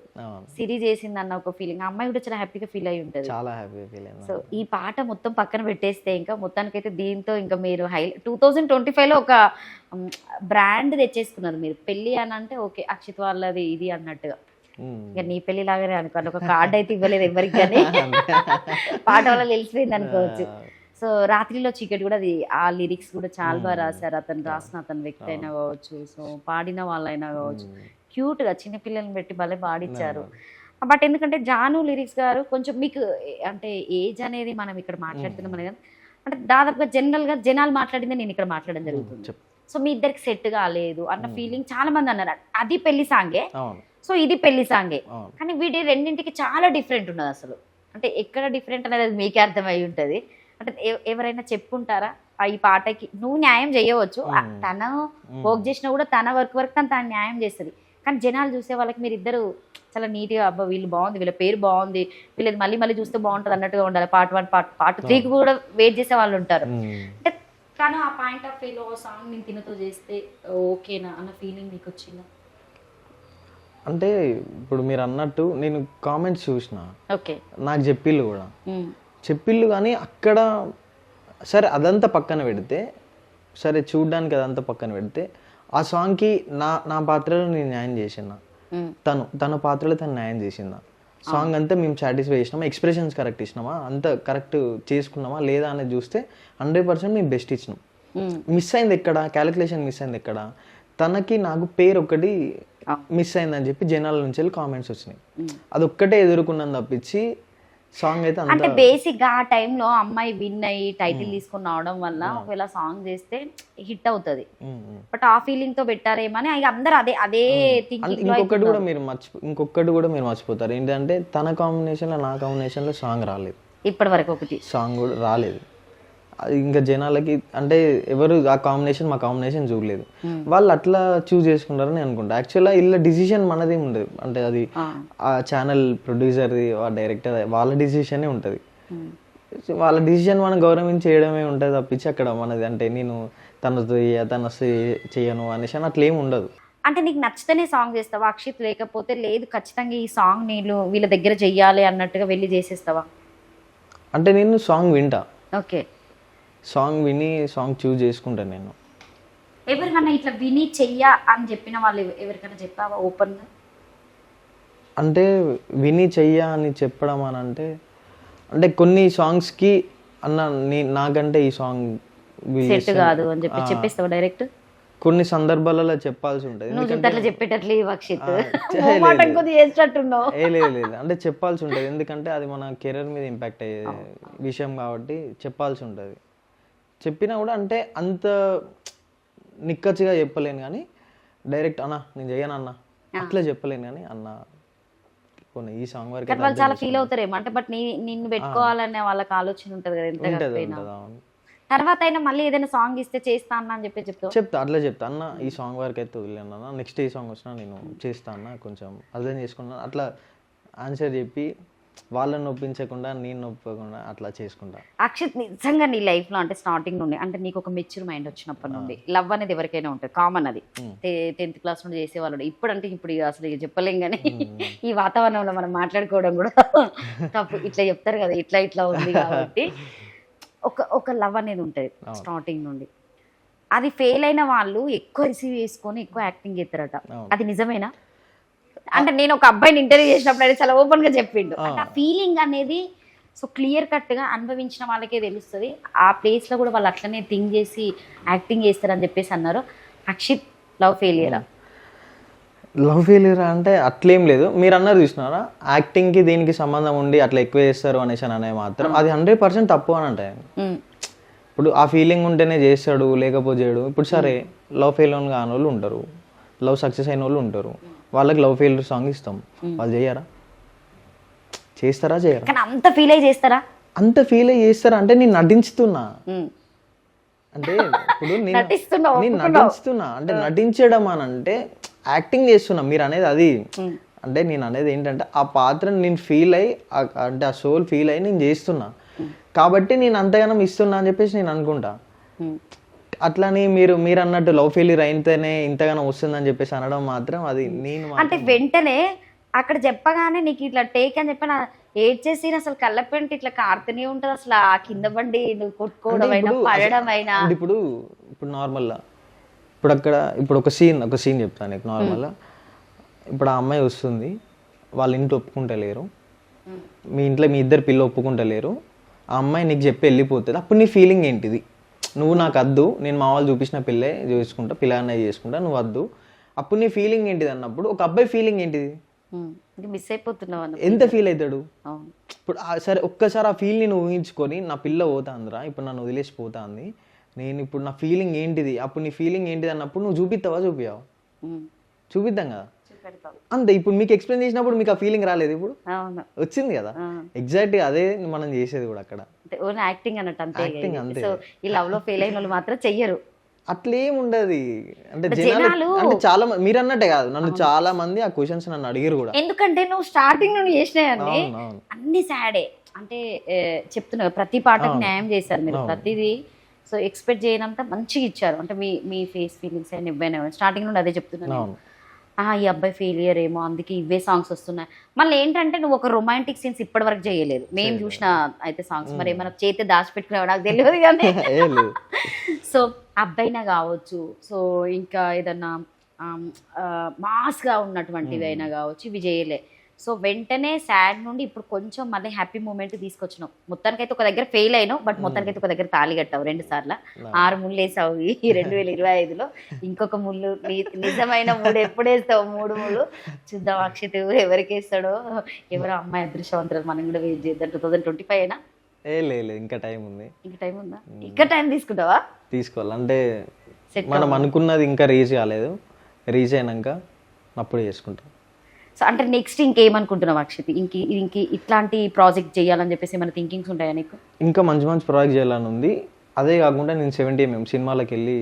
సిరి చేసింది అన్న ఒక ఫీలింగ్. అమ్మాయి కూడా చాలా హ్యాపీగా ఫీల్ అయి ఉంటుంది. సో ఈ పాట మొత్తం పక్కన పెట్టేస్తే ఇంకా మొత్తానికైతే దీంతో ఇంకా మీరు 2025లో ఒక బ్రాండ్ తెచ్చేసుకున్నారు మీరు. పెళ్లి అని అంటే ఓకే అక్షిత్ వాళ్ళది ఇది అన్నట్టుగా. ఇంకా నీ పెళ్లి లాగానే అనుకోండి, ఒక కార్డు అయితే ఇవ్వలేదు ఎవరికి, కానీ పాట వల్ల తెలిసిపోయింది అనుకోవచ్చు. సో రాత్రిలో చీకటి కూడా అది ఆ లిరిక్స్ కూడా చాలా బాగా రాశారు. అతను వ్యక్తి అయినా కావచ్చు, సో పాడిన వాళ్ళైనా కావచ్చు, క్యూట్గా చిన్నపిల్లల్ని పెట్టి భలే పాడిచ్చారు. బట్ ఎందుకంటే జాను లిరిక్స్ గారు కొంచెం మీకు అంటే ఏజ్ అనేది మనం ఇక్కడ మాట్లాడుతున్నాం కదా, అంటే దాదాపుగా జనరల్గా జనాలు మాట్లాడిందే నేను ఇక్కడ మాట్లాడడం జరుగుతుంది. సో మీ ఇద్దరికి సెట్ కాలేదు అన్న ఫీలింగ్ చాలా మంది అన్నారు. అది పెళ్లి సాంగే, సో ఇది పెళ్లి సాంగే, కానీ వీటి రెండింటికి చాలా డిఫరెంట్ ఉన్నది అసలు. అంటే ఎక్కడ డిఫరెంట్ అనేది మీకే అర్థమై ఉంటుంది. అంటే ఎవరైనా చెప్పుకుంటారా ఈ పాటకి నువ్వు న్యాయం చేయవచ్చు, తన వర్క్ చేసినా కూడా తన వర్క్ తను న్యాయం చేస్తుంది, కానీ జనాలు చూసే వాళ్ళకి మీరు ఇద్దరు చాలా నీట్గా అబ్బా వీళ్ళు బాగుంది, వీళ్ళ పేరు బాగుంది, వీళ్ళది మళ్ళీ చూస్తే బాగుంటుంది అన్నట్టుగా ఉండాలి. పార్ట్ 1 పార్ట్ 3 కూడా వెయిట్ చేసే వాళ్ళు ఉంటారు. అంటే తను ఆ పాయింట్ ఆఫ్ వ్యూలో సాంగ్ నేను తినతో చేస్తే ఓకేనా అన్న ఫీలింగ్ మీకు వచ్చిందా? అంటే ఇప్పుడు మీరు అన్నట్టు నేను కామెంట్స్ చూసిన, నాకు చెప్పిళ్ళు కానీ అక్కడ సరే అదంతా పక్కన పెడితే, సరే చూడ్డానికి అదంతా పక్కన పెడితే ఆ సాంగ్కి నా పాత్రలో నేను న్యాయం చేసిన, తన పాత్రలో తను న్యాయం చేసిందా, సాంగ్ అంతా మేము సాటిస్ఫై చేసినామా, ఎక్స్ప్రెషన్స్ కరెక్ట్ ఇచ్చినామా, అంత కరెక్ట్ చేసుకున్నామా లేదా అనేది చూస్తే 100% మేము బెస్ట్ ఇచ్చినాం. మిస్ అయింది ఎక్కడ, క్యాలిక్యులేషన్ మిస్ అయింది ఎక్కడ, తనకి నాకు పేరు ఒకటి మిస్ అయిందని చెప్పి జనాల నుంచి వెళ్ళి కామెంట్స్ వచ్చినాయి. అదొక్కటే ఎదుర్కొన్నాను తప్పించి సాంగ్ అయితే అంటే బేసిక్ గా ఆ టైంలో అమ్మాయి విన్ అయ్యి టైటిల్ తీసుకుని రావడం వల్ల ఒకవేళ సాంగ్ చేస్తే హిట్ అవుతుంది. బట్ ఆ ఫీలింగ్ తో పెట్టారేమని అందరు అదే థింకింగ్. ఇంకొకటి కూడా మీరు మర్చిపోతారు ఏంటంటే తన కాంబినేషన్ లో నా కాంబినేషన్ లో సాంగ్ రాలేదు ఇప్పటి వరకు, ఒకటి సాంగ్ కూడా రాలేదు. ఇంకా జనాలకి అంటే ఎవరు ఆ కాంబినేషన్ మా కాంబినేషన్ చూడలేదు, వాళ్ళు అట్లా చూస్ చేసుకుంటారని అనుకుంటా. యాక్చువల్గా ఇలా డిసిషన్ మనది ఉండదు, అంటే అది ఆ ఛానల్ ప్రొడ్యూసర్ది ఆ డైరెక్టర్ వాళ్ళ డిసిషనే ఉంటుంది. వాళ్ళ డిసిషన్ మనం గౌరవించి చేయడమే ఉంటుంది తప్పించి అక్కడ మనది అంటే నేను తనతో చేయను అనేసి అని అట్లా ఏమి ఉండదు. అంటే నీకు నచ్చితేనే సాంగ్ చేస్తావా అక్షిత్, లేకపోతే లేదు ఖచ్చితంగా ఈ సాంగ్ నేను వీళ్ళ దగ్గర చెయ్యాలి అన్నట్టుగా వెళ్ళి చేసేస్తావా? అంటే నేను సాంగ్ వింటా, ఓకే, సాంగ్ విని సాంగ్ చూస్ చేసుకుంటాను నేను. ఎవరికన్నా ఇట్లా విని చెయ్య అని చెప్పిన వాళ్ళు ఎవరికైనా చెప్పావా ఓపెన్ గా? అంటే విని చెయ్య అని చెప్పడం అని అంటే కొన్ని సాంగ్స్కి అన్న నాకంటే ఈ సాంగ్ సెట్ కాదు అని చెప్పి చెప్పేస్తావా డైరెక్ట్? కొన్ని సందర్భాలలో చెప్పాల్సి ఉంటుంది. నువ్వు చూస్తే అట్లా చెప్పేటట్లు అక్షిత్ మొహమాటం కొద్దిగా చేసేటట్టున్నావు. లేదు అంటే చెప్పాల్సి ఉంటుంది, ఎందుకంటే అది మన కెరీర్ మీద ఇంపాక్ట్ అయ్యే విషయం కాబట్టి చెప్పాల్సి ఉంటుంది. చెప్పినా కూడా అంటే అంత నిక్కచ్చిగా చెప్పలేను కానీ డైరెక్ట్ అన్న నేను చెయ్యను అన్న అట్లా చెప్పలేను కానీ అన్న కొన్ని ఈ సాంగ్ వరకు వాళ్ళు చాలా ఫీల్ అవుతారేమో అంటే బట్ నిన్ను పెట్టుకోవాలనే వాళ్ళకి ఆలోచన ఉంటుంది కదా ఎంత కాకపోయినా. తర్వాత అయినా మళ్ళీ ఏదైనా సాంగ్ ఇస్తే చేస్తా అన్న అని చెప్పి చెప్తా అట్లా చెప్తా అన్న ఈ సాంగ్ వరకు అయితే వదిలేను అన్న, నెక్స్ట్ ఈ సాంగ్ వచ్చినా నేను చేస్తా అన్న, కొంచెం అర్థం చేసుకున్నాను అట్లా ఆన్సర్ చెప్పి వాళ్ళని నొప్పించకుండా నేను నొప్పకుండా అట్లా చేసుకుంటా. అక్షిత్ నిజంగా నీ లైఫ్ లో అంటే స్టార్టింగ్ నుండి అంటే నీకు ఒక మెచ్యూర్ మైండ్ వచ్చినప్పటి నుండి లవ్ అనేది ఎవరికైనా ఉంటుంది, కామన్ అది 10th క్లాస్ నుండి చేసేవాళ్ళు. ఇప్పుడు అంటే ఇప్పుడు అసలు ఇక చెప్పలేం కానీ ఈ వాతావరణంలో మనం మాట్లాడుకోవడం కూడా తప్పు. ఇట్లా చెప్తారు కదా ఇట్లా ఇట్లా ఉంది కాబట్టి ఒక లవ్ అనేది ఉంటుంది స్టార్టింగ్ నుండి. అది ఫెయిల్ అయిన వాళ్ళు ఎక్కువ రిసీవ్ చేసుకొని ఎక్కువ యాక్టింగ్ చేస్తారట, అది నిజమేనా? అంటే నేను ఒక అబ్బాయిని ఇంటర్వ్యూ చేసినప్పుడు అయితే చాలా ఓపెన్ గా చెప్పిండు అంటే ఆ ఫీలింగ్ అనేది సో క్లియర్ కట్ గా అనుభవించిన వాళ్ళకే తెలుస్తుంది. ఆ ప్లేస్ లో కూడా వాళ్ళు అట్లనే థింక్ చేసి యాక్టింగ్ చేస్తారని చెప్పేసి అన్నారు. అక్షిత్ లవ్ ఫెయిలియరా? లవ్ ఫెయిలియర్ అంటే అట్లేం లేదు. మీరు అన్నారు చూసినారా యాక్టింగ్కి దీనికి సంబంధం ఉండి అట్లా ఎక్కువ చేస్తారు అనేసి అనే మాత్రం అది 100% తప్పు అని అంటే. ఇప్పుడు ఆ ఫీలింగ్ ఉంటేనే చేస్తాడు లేకపోతే చేయడు. ఇప్పుడు సరే లవ్ ఫెయిల్ కాని వాళ్ళు ఉంటారు, లవ్ సక్సెస్ అయిన వాళ్ళు ఉంటారు, వాళ్ళకి లవ్ ఫెయిల్యూర్ సాంగ్ ఇస్తాం, వాళ్ళు చేయరా? చేస్తారా చేయరా? అంత ఫీల్ అయ్యి చేస్తారా? అంత ఫీల్ అయ్యి చేస్తారా అంటే నేను నటించుతున్నా అంటే ఇప్పుడు నేను నటిస్తున్నా అంటే నటించడం అని అంటే యాక్టింగ్ చేస్తున్నా. మీరు అనేది అది అంటే నేను అనేది ఏంటంటే ఆ పాత్రని నేను ఫీల్ అయ్యి అంటే ఆ సోల్ ఫీల్ అయ్యి నేను చేస్తున్నా కాబట్టి నేను అంతగానం ఇస్తున్నా అని చెప్పేసి నేను అనుకుంటా. అట్లానే మీరు అన్నట్టు లవ్ ఫెయిల్యూర్ అయితేనే ఇంతగానం వస్తుందని చెప్పేసి అనడం మాత్రం అది నేను అంటే వెంటనే అక్కడ చెప్పగానే నీకు ఇట్లా టేక్ అని చెప్పిన ఏడ్చేసి అసలు కళ్ళపెంట ఇట్లా కారుతూనే ఉంటుంది అసలు ఆ కింద బండి నువ్వు కొట్టుకోవడం అయినా పడడం అయినా. ఇప్పుడు నార్మల్గా ఇప్పుడు ఒక సీన్ చెప్తాను నీకు నార్మల్గా. ఇప్పుడు ఆ అమ్మాయి వస్తుంది, వాళ్ళ ఇంట్లో ఒప్పుకుంటలేరు, మీ ఇంట్లో మీ ఇద్దరు పిల్లలు ఒప్పుకుంటలేరు, ఆ అమ్మాయి నీకు చెప్పి వెళ్ళిపోతుంది. అప్పుడు నీ ఫీలింగ్ ఏంటిది? నువ్వు నాకు వద్దు, నేను మా వాళ్ళు చూపించిన పిల్లే చేసుకుంటా, పిల్లనే చేసుకుంటా, నువ్వు వద్దు, అప్పుడు నీ ఫీలింగ్ ఏంటిది అన్నప్పుడు ఒక అబ్బాయి ఫీలింగ్ ఏంటిది? మిస్ అయిపోతున్నావు, ఎంత ఫీల్ అవుతాడు? ఇప్పుడు సరే ఒక్కసారి ఆ ఫీల్ని నువ్వు ఊహించుకొని నా పిల్ల పోతా అందరా ఇప్పుడు నన్ను వదిలేసి పోతా అంది, నేను ఇప్పుడు నా ఫీలింగ్ ఏంటిది, అప్పుడు నీ ఫీలింగ్ ఏంటిది అన్నప్పుడు నువ్వు చూపిస్తావా? చూపిద్దాం కదా అంతే. ఇప్పుడు మీకు ఎక్స్ప్లెయిన్ చేసినప్పుడు మీకు ఆ ఫీలింగ్ రాలేదు, ఇప్పుడు వచ్చింది కదా. ఎగ్జాక్ట్ గా అదే మనం చేసేది కూడా అక్కడ యాక్టింగ్ అన్నట్టు అంతే. సో ఈ లవ్ లో ఫెయిల్ అయిన వాళ్ళు మాత్రం చెయ్యరు, అట్లేం ఉండదు. అంటే జనాలు అంటే చాలా మీరు అన్నట్టే కాదు, నన్ను చాలా మంది ఆ క్వశ్చన్స్ నన్ను అడిగారు కూడా. ఎందుకంటే నువ్వు స్టార్టింగ్ నుండి చేసినాయని అన్ని సాడే అంటే చెప్తున్నావు, ప్రతి పాటకు న్యాయం చేశారు మీరు, ప్రతిదీ సో ఎక్స్పెక్ట్ చేయనంత మంచిగా ఇచ్చారు. అంటే మీ ఫేస్ ఫీలింగ్స్ అని ఇవ్వైనా స్టార్టింగ్ నుండి అదే చెప్తున్నాను. ఈ అబ్బాయి ఫెయిలియర్ ఏమో అందుకే ఇవే సాంగ్స్ వస్తున్నాయి. మళ్ళీ ఏంటంటే నువ్వు ఒక రొమాంటిక్ సీన్స్ ఇప్పటి వరకు చేయలేదు, మేము చూసిన అయితే సాంగ్స్ మరి ఏమైనా చేతి దాచిపెట్టుకునేవా నాకు తెలియదు కానీ సో అబ్బాయినా కావచ్చు, సో ఇంకా ఏదన్నా మాస్గా ఉన్నటువంటివి అయినా కావచ్చు, ఇవి చేయలే. సో వెంటనే సాడ్ నుండి ఇప్పుడు కొంచెం మళ్ళీ హ్యాపీ మూమెంట్ తీసుకొచ్చినావు. మొత్తానికైతే ఒక దగ్గర ఫెయిల్ అయినావు, బట్ మొత్తానికైతే ఒక దగ్గర తాళి కట్టావు 2 సార్లు, 6 ముళ్ళు వేసావు ఈ 2025లో. ఇంకొక ముళ్ళు నిజమైన 3 ఎప్పుడు వేస్తావు? 3 ముళ్ళు చూద్దాం అక్షిత్ ఎవరికి వేస్తాడో, ఎవరో అమ్మాయి అదృష్టవంతులు, మనం కూడా వెయిట్ చేద్దాం. 2025 అయినా లేదు, ఇంకా టైం ఉంది. ఇంకా టైం ఉందా? ఇంకా టైం తీసుకుంటావా? తీసుకోవాలి అంటే మనం అనుకున్నది ఇంకా రీచ్ కాలేదు, రీచ్ అయినాక అప్పుడు చేసుకుంటాం. సో అంటే నెక్స్ట్ ఇంకేమనుకుంటున్నావు అక్షిత్? ఇంక ఇట్లాంటి ప్రాజెక్ట్ చేయాలని చెప్పేసి ఏమైనా థింకింగ్స్ ఉంటాయా నీకు? ఇంకా మంచి ప్రాజెక్ట్ చేయాలని ఉంది. అదే కాకుండా నేను 70mm సినిమాలకు వెళ్ళి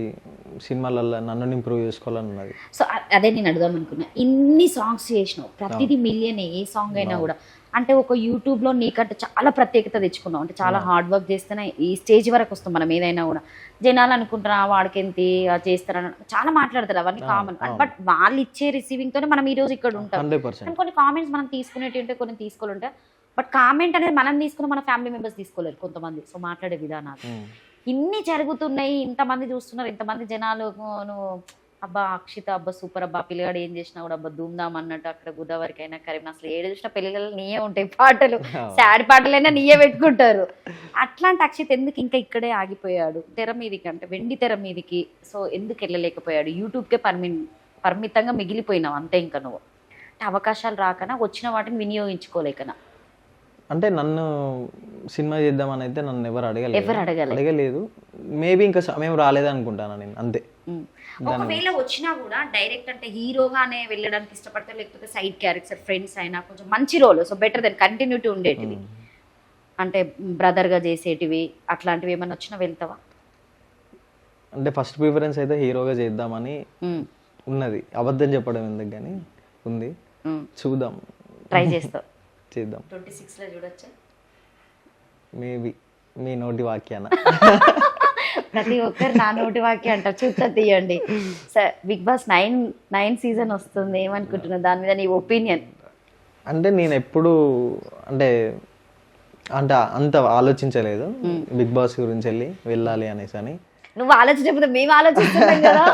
సినిమాలలో నన్ను ఇంప్రూవ్ చేసుకోవాలని ఉన్నది. సో అదే నేను అడుగుదాం అనుకున్నా, ఇన్ని సాంగ్స్ చేసినావు, ప్రతిదీ మిలియన్ ఏ సాంగ్ అయినా కూడా, అంటే ఒక యూట్యూబ్లో నీకంటే చాలా ప్రత్యేకత తెచ్చుకున్నావు. అంటే చాలా హార్డ్ వర్క్ చేస్తేనే ఈ స్టేజ్ వరకు వస్తాం మనం ఏదైనా కూడా. జనాలు అనుకుంటారా వాడికి ఎంత చేస్తారని చాలా మాట్లాడతారు, అవన్నీ కామన్. బట్ వాళ్ళు ఇచ్చే రిసీవింగ్ తోనే మనం ఈ రోజు ఇక్కడ ఉంటాం. కొన్ని కామెంట్స్ మనం తీసుకునేవి ఉంటాయి, కొన్ని తీసుకోవాలి ఉంటాయి. బట్ కామెంట్ అనేది మనం తీసుకున్న మన ఫ్యామిలీ మెంబర్స్ తీసుకోలేరు కొంతమంది. సో మాట్లాడే విధానాలు ఇన్ని జరుగుతున్నాయి, ఇంతమంది చూస్తున్నారు, ఇంతమంది జనాలు, నువ్వు అబ్బా అక్షిత అబ్బా సూపర్ అబ్బా పిల్లగాడు ఏం చేసినా కూడా అబ్బా ధూమ్ధామ్ అన్నట్టు అక్కడ గోదావరికి అయినా కరీంనగర్ అసలు ఏడు చూసిన పిల్లలు నీయే ఉంటాయి పాటలు, సాడ్ పాటలైనా నీయే పెట్టుకుంటారు. అట్లాంటి అక్షిత్ ఎందుకు ఇంకా ఇక్కడే ఆగిపోయాడు తెర మీదకి, అంటే వెండి తెర మీదకి? సో ఎందుకు వెళ్ళలేకపోయాడు? యూట్యూబ్కే పరిమితంగా మిగిలిపోయినావు అంతే. ఇంకా నువ్వు అంటే అవకాశాలు రాకనా, వచ్చిన వాటిని వినియోగించుకోలేకనా? అంటే నన్ను సినిమా చేద్దామని అయితే నన్ను ఎవరు ఎవరు అడగలేదు. మేబీ ఇంకా సమయం రాలేదు అనుకుంటాను నేను, అంతే. ఒకవేళ వచ్చినా కూడా డైరెక్ట్ అంటే హీరోగానే వెళ్ళడానికి ఇష్టపడతారు, లేకపోతే సైడ్ క్యారెక్టర్ ఫ్రెండ్స్ అయినా కొంచెం మంచి role, so better then continuity ఉండేటివి, అంటే బ్రదర్ గా చేసేటివి అట్లాంటివి ఏమైనా వచ్చినా వెళ్తావా? అంటే ఫస్ట్ ప్రిఫరెన్స్ అయితే హీరోగా చేద్దామని ఉన్నది, అబద్ధం చెప్పడం ఎందుకు కానీ ఉంది. చూద్దాం, ట్రై చేస్తావు, చేద్దాం. 26 లో చూడొచ్చా? మేబీ మీ నోటి వాక్యాన. ప్రతి ఒక్కరు నా నోటి వాక్యం అంటారు, చూస్తా తీయండి. సార్ బిగ్ బాస్ 9 సీజన్ వస్తుంది, ఏమనుకుంటున్నావు దాని మీద నీ ఒపీనియన్? అంటే నేను ఎప్పుడు అంటే అంటే అంత ఆలోచించలేదు బిగ్ బాస్ గురించి వెళ్ళాలి అనేసి అని. నువ్వు ఆలోచించకపోతే మేము ఆలోచిస్తున్నాం కదా.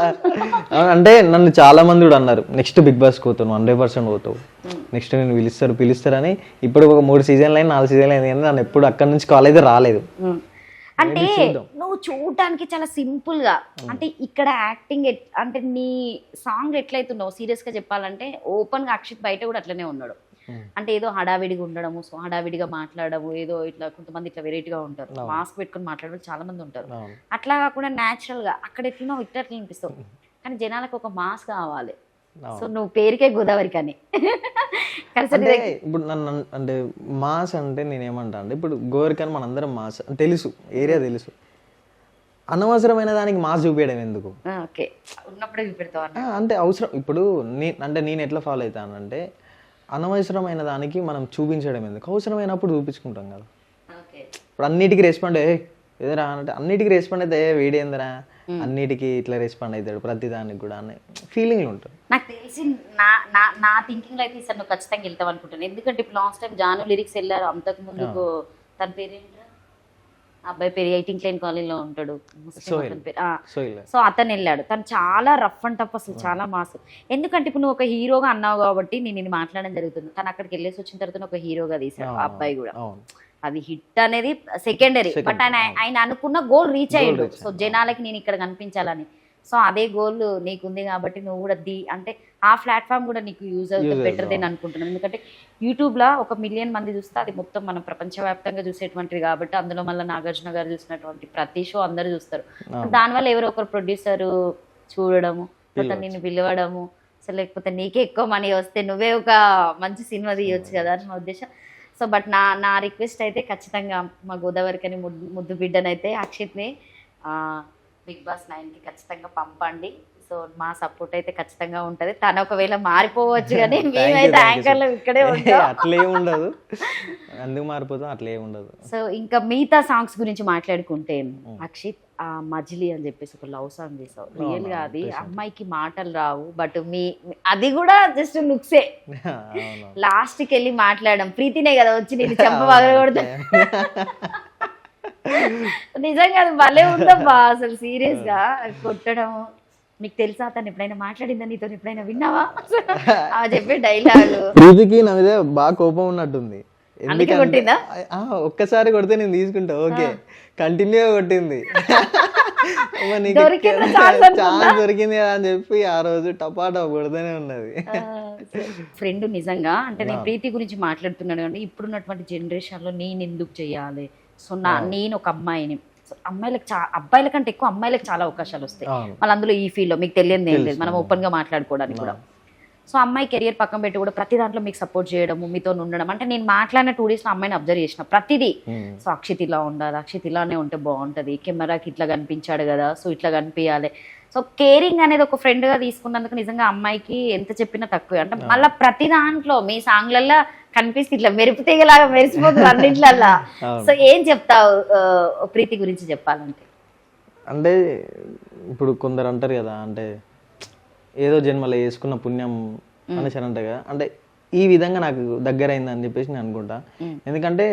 అంటే నన్ను చాలా మంది కూడా అన్నారు, నెక్స్ట్ బిగ్ బాస్ పోతాను 100% పోతావు, నెక్స్ట్ నేను పిలుస్తారని. ఇప్పుడు ఒక 3 సీజన్లు అయినా 4 సీజన్లు అయింది కానీ నన్ను ఎప్పుడు అక్కడ నుంచి కాల్ అయితే రాలేదు. అంటే నువ్వు చూడటానికి చాలా సింపుల్ గా, అంటే ఇక్కడ యాక్టింగ్ అంటే నీ సాంగ్ ఎట్లయితున్నావు సీరియస్ గా చెప్పాలంటే ఓపెన్ గా అక్షిత్ బయట కూడా అట్లనే ఉన్నాడు. అంటే ఏదో హడావిడిగా ఉండడము, సో హడావిడిగా మాట్లాడము, ఏదో ఇట్లా కొంతమంది ఇట్లా వెరైటీగా ఉంటారు, మాస్క్ పెట్టుకుని మాట్లాడే చాలా మంది ఉంటారు. అట్లా కాకుండా న్యాచురల్ గా అక్కడ ఎట్లున్నావు ఇట్లా అట్లా అనిపిస్తావు, కానీ జనాలకు ఒక మాస్ కావాలి. సో నువ్వు పేరుకే గోదావరి కానీ. ఇప్పుడు నన్ను అంటే మాస్ అంటే నేనేమంటా అంటే, ఇప్పుడు గోరికని మనందరం మాస్ తెలుసు, ఏరియా తెలుసు, అనవసరమైన దానికి మాస్ చూపించడం ఎందుకు? ఉన్నప్పుడే చూపెడతావు అంటే అవసరం. ఇప్పుడు అంటే నేను ఎట్లా ఫాలో అవుతానంటే, అనవసరమైన దానికి మనం చూపించడం ఎందుకు, అవసరమైనప్పుడు చూపించుకుంటాం కదా. ఇప్పుడు అన్నిటికీ రెస్పాండ్ ఏదరా అంటే, అన్నిటికీ రెస్పాండ్ అయితే వీడేందరా అన్నిటికీ ఇట్లా రెస్పాండ్ అవుతాడు ప్రతి దానికి కూడా అనే ఫీలింగ్లు ఉంటాయి. నాకు తెలిసి నా థింకింగ్ లో అయితే ఈసారి నువ్వు ఖచ్చితంగా వెళ్తావు అనుకుంటాను. ఎందుకంటే ఇప్పుడు లాస్ట్ టైం జాను లిరిక్స్ వెళ్ళారు, అంతకు ముందుకు తన పేరేంట్రా అబ్బాయి పేరు 18 లైన్ కాలనీలో ఉంటాడు, సో అతను వెళ్ళాడు. తను చాలా రఫ్ అండ్ టఫ్, అసలు చాలా మాస్. ఎందుకంటే ఇప్పుడు నువ్వు ఒక హీరోగా అన్నావు కాబట్టి నేను మాట్లాడడం జరుగుతుంది. తను అక్కడికి వెళ్ళేసి వచ్చిన తర్వాత ఒక హీరోగా తీసాడు ఆ అబ్బాయి కూడా. అది హిట్ అనేది సెకండరీ, బట్ ఆయన అనుకున్న గోల్ రీచ్ అయ్యాడు. సో జనాలకి నేను ఇక్కడ కనిపించాలని, సో అదే గోల్ నీకుంది కాబట్టి నువ్వు కూడా అంటే ఆ ప్లాట్ఫామ్ కూడా నీకు యూజ్ అవుతుంది, బెటర్ దెన్ అనుకుంటున్నాను. ఎందుకంటే యూట్యూబ్లో 1 మిలియన్ మంది చూస్తే అది మొత్తం మనం ప్రపంచవ్యాప్తంగా చూసేటువంటిది కాబట్టి, అందులో మళ్ళీ నాగార్జున గారు చూసినటువంటి ప్రతి షో అందరూ చూస్తారు. దానివల్ల ఎవరో ఒకరు ప్రొడ్యూసర్ చూడడము, లేకపోతే నిన్ను పిలవడము, సో లేకపోతే నీకే ఎక్కువ మనీ వస్తే నువ్వే ఒక మంచి సినిమా తీయొచ్చు కదా అని నా ఉద్దేశం. సో బట్ నా రిక్వెస్ట్ అయితే ఖచ్చితంగా మా గోదావరికని ముద్దు బిడ్డనైతే అక్షిత్ని బిగ్ బాస్ 9కి ఖచ్చితంగా పంపండి. సో మా సపోర్ట్ అయితే ఖచ్చితంగా ఉంటుంది. తను ఒకవేళ మారిపోవచ్చు కానీ మేమైతే యాంకర్లు ఇక్కడే ఉంటాం. అట్లే ఉండదు, ఎందుకు మారిపోతాం, అట్లే ఉండదు. సో ఇంకా మిగతా సాంగ్స్ గురించి మాట్లాడుకుంటే, అక్షిత్ ఆ మజిలీ అని చెప్పేసి ఒక లవ్ సాంగ్ చేసావు. రియల్ గా అది అమ్మాయికి మాటలు రావు, బట్ అది కూడా జస్ట్ లుక్సే. లాస్ట్ కి వెళ్ళి మాట్లాడడం ప్రీతినే కదా వచ్చి నేను చెంప పగలకూడదు. నిజంగా అది భలే ఉందబ్బా అసలు, సీరియస్ గా కొట్టడం. నీకు తెలుసా తను ఎప్పుడైనా మాట్లాడిందా నీతో, ఎప్పుడైనా విన్నావా చెప్పే డైలాగ్? ప్రీతికి నా మీద బాగా కోపం ఉన్నట్టుంది, కొట్టిందా? ఒక్కసారి కొడితే నేను తీసుకుంటా, ఓకే కంటిన్యూగా కొట్టింది. ఛాన్స్ దొరికింది కదా అని చెప్పి ఆ రోజు టపాటా కొడుతూనే ఉన్నది. ఫ్రెండ్ నిజంగా అంటే నేను ప్రీతి గురించి మాట్లాడుతున్నాను అంటే, ఇప్పుడున్నటువంటి జనరేషన్ లో నేను ఎందుకు చెయ్యాలి, సో నేను ఒక అమ్మాయిని, అమ్మాయిలకు అబ్బాయిల కంటే ఎక్కువ అమ్మాయిలకు చాలా అవకాశాలు వస్తాయి. మళ్ళీ అందులో ఈ ఫీల్డ్ లో మీకు తెలియదు ఏం లేదు, మనం ఓపెన్ గా మాట్లాడుకోవడానికి కూడా. సో అమ్మాయి కెరియర్ పక్కన పెట్టి కూడా ప్రతి దాంట్లో మీకు సపోర్ట్ చేయడము, మీతో ఉండడం. అంటే నేను మాట్లాడిన 2 days లో అమ్మాయిని అబ్జర్వ్ చేసిన ప్రతిదీ. సో అక్షిత్ ఇలా ఉండాలి, అక్షిత్ ఇలానే ఉంటే బాగుంటది, కెమెరాకి ఇట్లా కనిపించాడు కదా, సో ఇట్లా కనిపించాలి. సో కేరింగ్ అనేది ఒక ఫ్రెండ్ గా తీసుకున్నందుకు నిజంగా అమ్మాయికి ఎంత చెప్పినా తక్కువే. అంటే మళ్ళీ ప్రతి దాంట్లో మీ సాంగ్లల్లో కనిపిస్తే ఇట్లా మెరుపు తీగలాగా మెరిసిపోతుంది అన్నింటిలల్లా. సో ఏం చెప్తావు ప్రీతి గురించి చెప్పాలంటే? అంటే ఇప్పుడు కొందరు అంటారు కదా, అంటే ఏదో జన్మలో వేసుకున్న పుణ్యం అనేసి అంటారు కదా, అంటే ఈ విధంగా నాకు దగ్గర అయిందని చెప్పేసి నేను అనుకుంటా. ఎందుకంటే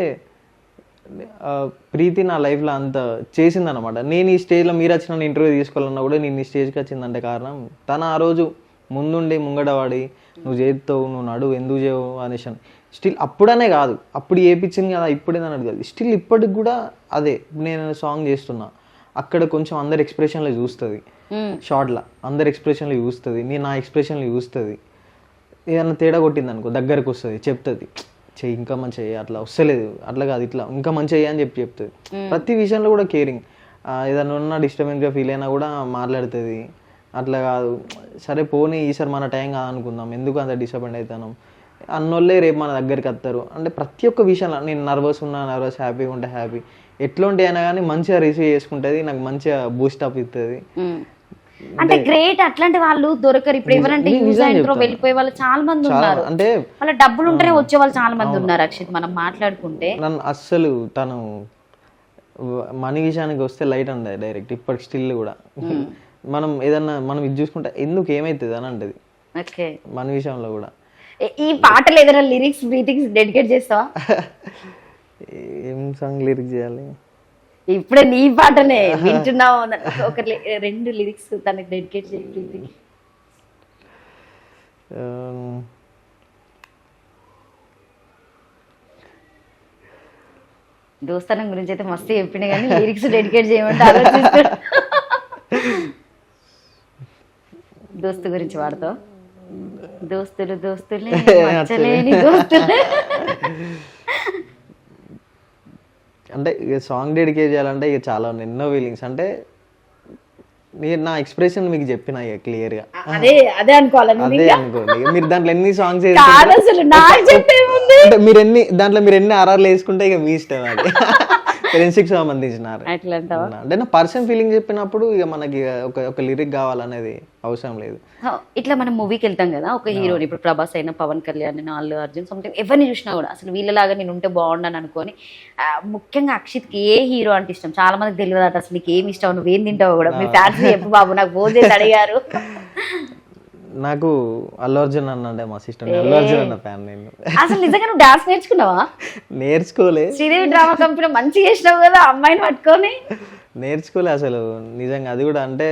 ప్రీతి నా లైఫ్లో అంత చేసిందనమాట. నేను ఈ స్టేజ్లో మీరు వచ్చిన ఇంటర్వ్యూ తీసుకోవాలన్నా కూడా నేను ఈ స్టేజ్కి వచ్చిందంటే కారణం తను ఆ రోజు ముందుండి ముంగడవాడి నువ్వు చేస్తావు, నువ్వు నడువు, ఎందుకు చేయవు అనేసి స్టిల్ అప్పుడనే కాదు, అప్పుడు ఏపించింది కదా ఇప్పుడేదని అడగదు, స్టిల్ ఇప్పటికి కూడా అదే. నేను సాంగ్ చేస్తున్నా అక్కడ కొంచెం అందరి ఎక్స్ప్రెషన్లో చూస్తుంది, షార్ట్లో అందరి ఎక్స్ప్రెషన్లో చూస్తుంది, నేను నా ఎక్స్ప్రెషన్లో చూస్తుంది. ఏదన్నా తేడా కొట్టింది అనుకో దగ్గరకు వస్తుంది, చెప్తుంది చెయ్యి ఇంకా మంచి చెయ్యి, అట్లా వస్తలేదు, అట్లా కాదు ఇట్లా ఇంకా మంచి చెయ్యి అని చెప్తుంది. ప్రతి విషయంలో కూడా కేరింగ్. ఏదైనా ఉన్నా డిస్టర్బెన్స్గా ఫీల్ అయినా కూడా మాట్లాడుతుంది. అట్లా కాదు సరే పోనీ ఈసారి మన టైం కాదనుకుందాం, ఎందుకు అంత డిసప్పాయింట్ అవుతాను అన్నోళ్ళే రేపు మన దగ్గరికి వస్తారు అంటే ప్రతి ఒక్క విషయంలో నేను నర్వస్ ఉన్నా నర్వస్, హ్యాపీగా ఉంటే హ్యాపీ, ఎట్లుంటే అయినా కానీ మంచిగా రిసీవ్ చేసుకుంటుంది, నాకు మంచిగా బూస్టప్ ఇస్తుంది. అంటే గ్రేట్. అట్లాంటి వాళ్ళు దొరకరు ఇప్పుడు. ఎవరంటే యూజ్ ఇంట్రో వెళ్ళిపోయే వాళ్ళు చాలా మంది ఉన్నారు. అంటే వాళ్ళ డబ్బులు ఉంటేనే వచ్చే వాళ్ళు చాలా మంది ఉన్నారు. అక్షిత్ మనం మాట్లాడుకుంటే నన్ను అస్సలు తను మనీ విషయానికి వస్తే లైట్ అండి డైరెక్ట్ ఇప్పటికి స్టిల్ కూడా. మనం ఏదన్నా మనం ఇది చూసుకుంటే ఎందుకు ఏమైతుంది అని అంటది మన విషయంలో కూడా. ఈ పాటలు ఏదైనా లిరిక్స్ బ్రీతింగ్స్ డెడికేట్ చేస్తావా? ఏం సాంగ్ లిరిక్ చేయాలి? ఇప్పుడే నీ పాటనే వింటున్నావు, ఒక 2 లిరిక్స్ తనకి డెడికేట్ చేయండి. దోస్తానం గురించి అయితే మస్తు చెప్పిన కానీ లిరిక్స్ డెడికేట్ చేయమంటే ఆలోచిస్తాడు. దోస్తు గురించి వాడతావు? దోస్తులు దోస్తులే మచ్చలేని దోస్తులే. అంటే ఇక సాంగ్ డెడికేట్ చేయాలంటే ఇక చాలా ఎన్నో ఫీలింగ్స్. అంటే నేను నా ఎక్స్ప్రెషన్ మీకు చెప్పిన ఇక క్లియర్గా అదే అనుకోవాలి. మీరు దాంట్లో ఎన్ని సాంగ్స్ మీరు ఎన్ని ఆర్ఆర్లు వేసుకుంటే ఇక మీ ఇష్టం. అది ఫ్రెండ్షిప్ సంబంధించిన అంటే నా పర్సన్ ఫీలింగ్ చెప్పినప్పుడు ఇక మనకి ఒక లిరిక్ కావాలనేది అవసరం లేదు. ఇట్లా మనం మూవీకి వెళ్తాం కదా, ఒక హీరోని ఇప్పుడు ప్రభాస్ అయినా, పవన్ కళ్యాణ్ అయినా, అల్లు అర్జున్, సంథింగ్ ఎవరిని చూసినా కూడా అసలు వీళ్ళలాగా నేను ఉంటే బాగుండని అనుకోని. ముఖ్యంగా అక్షిత్కి ఏ హీరో అంటే ఇష్టం? చాలా మందికి తెలియదు అట అసలు నీకు ఏమి ఇష్టం, నువ్వు ఏం తింటావు కూడా. మీ ఫ్యాన్స్ చెప్పు బాబు, నాకు ఫోన్ చేసి అడిగారు. నాకు అల్లు అర్జున్ అన్నంటే మా సిస్టర్, అల్లు అర్జున్ అన్న ఫ్యాన్ నేను. అసలు నిజంగా నువ్వు డాన్స్ నేర్చుకున్నావా? నేర్చుకోలే. శ్రీదేవి డ్రామా కంపెనీ మంచిగా చేసినావు కదా అమ్మాయిని పట్టుకొని. నేర్చుకోలే అసలు నిజంగా. అది కూడా అంటే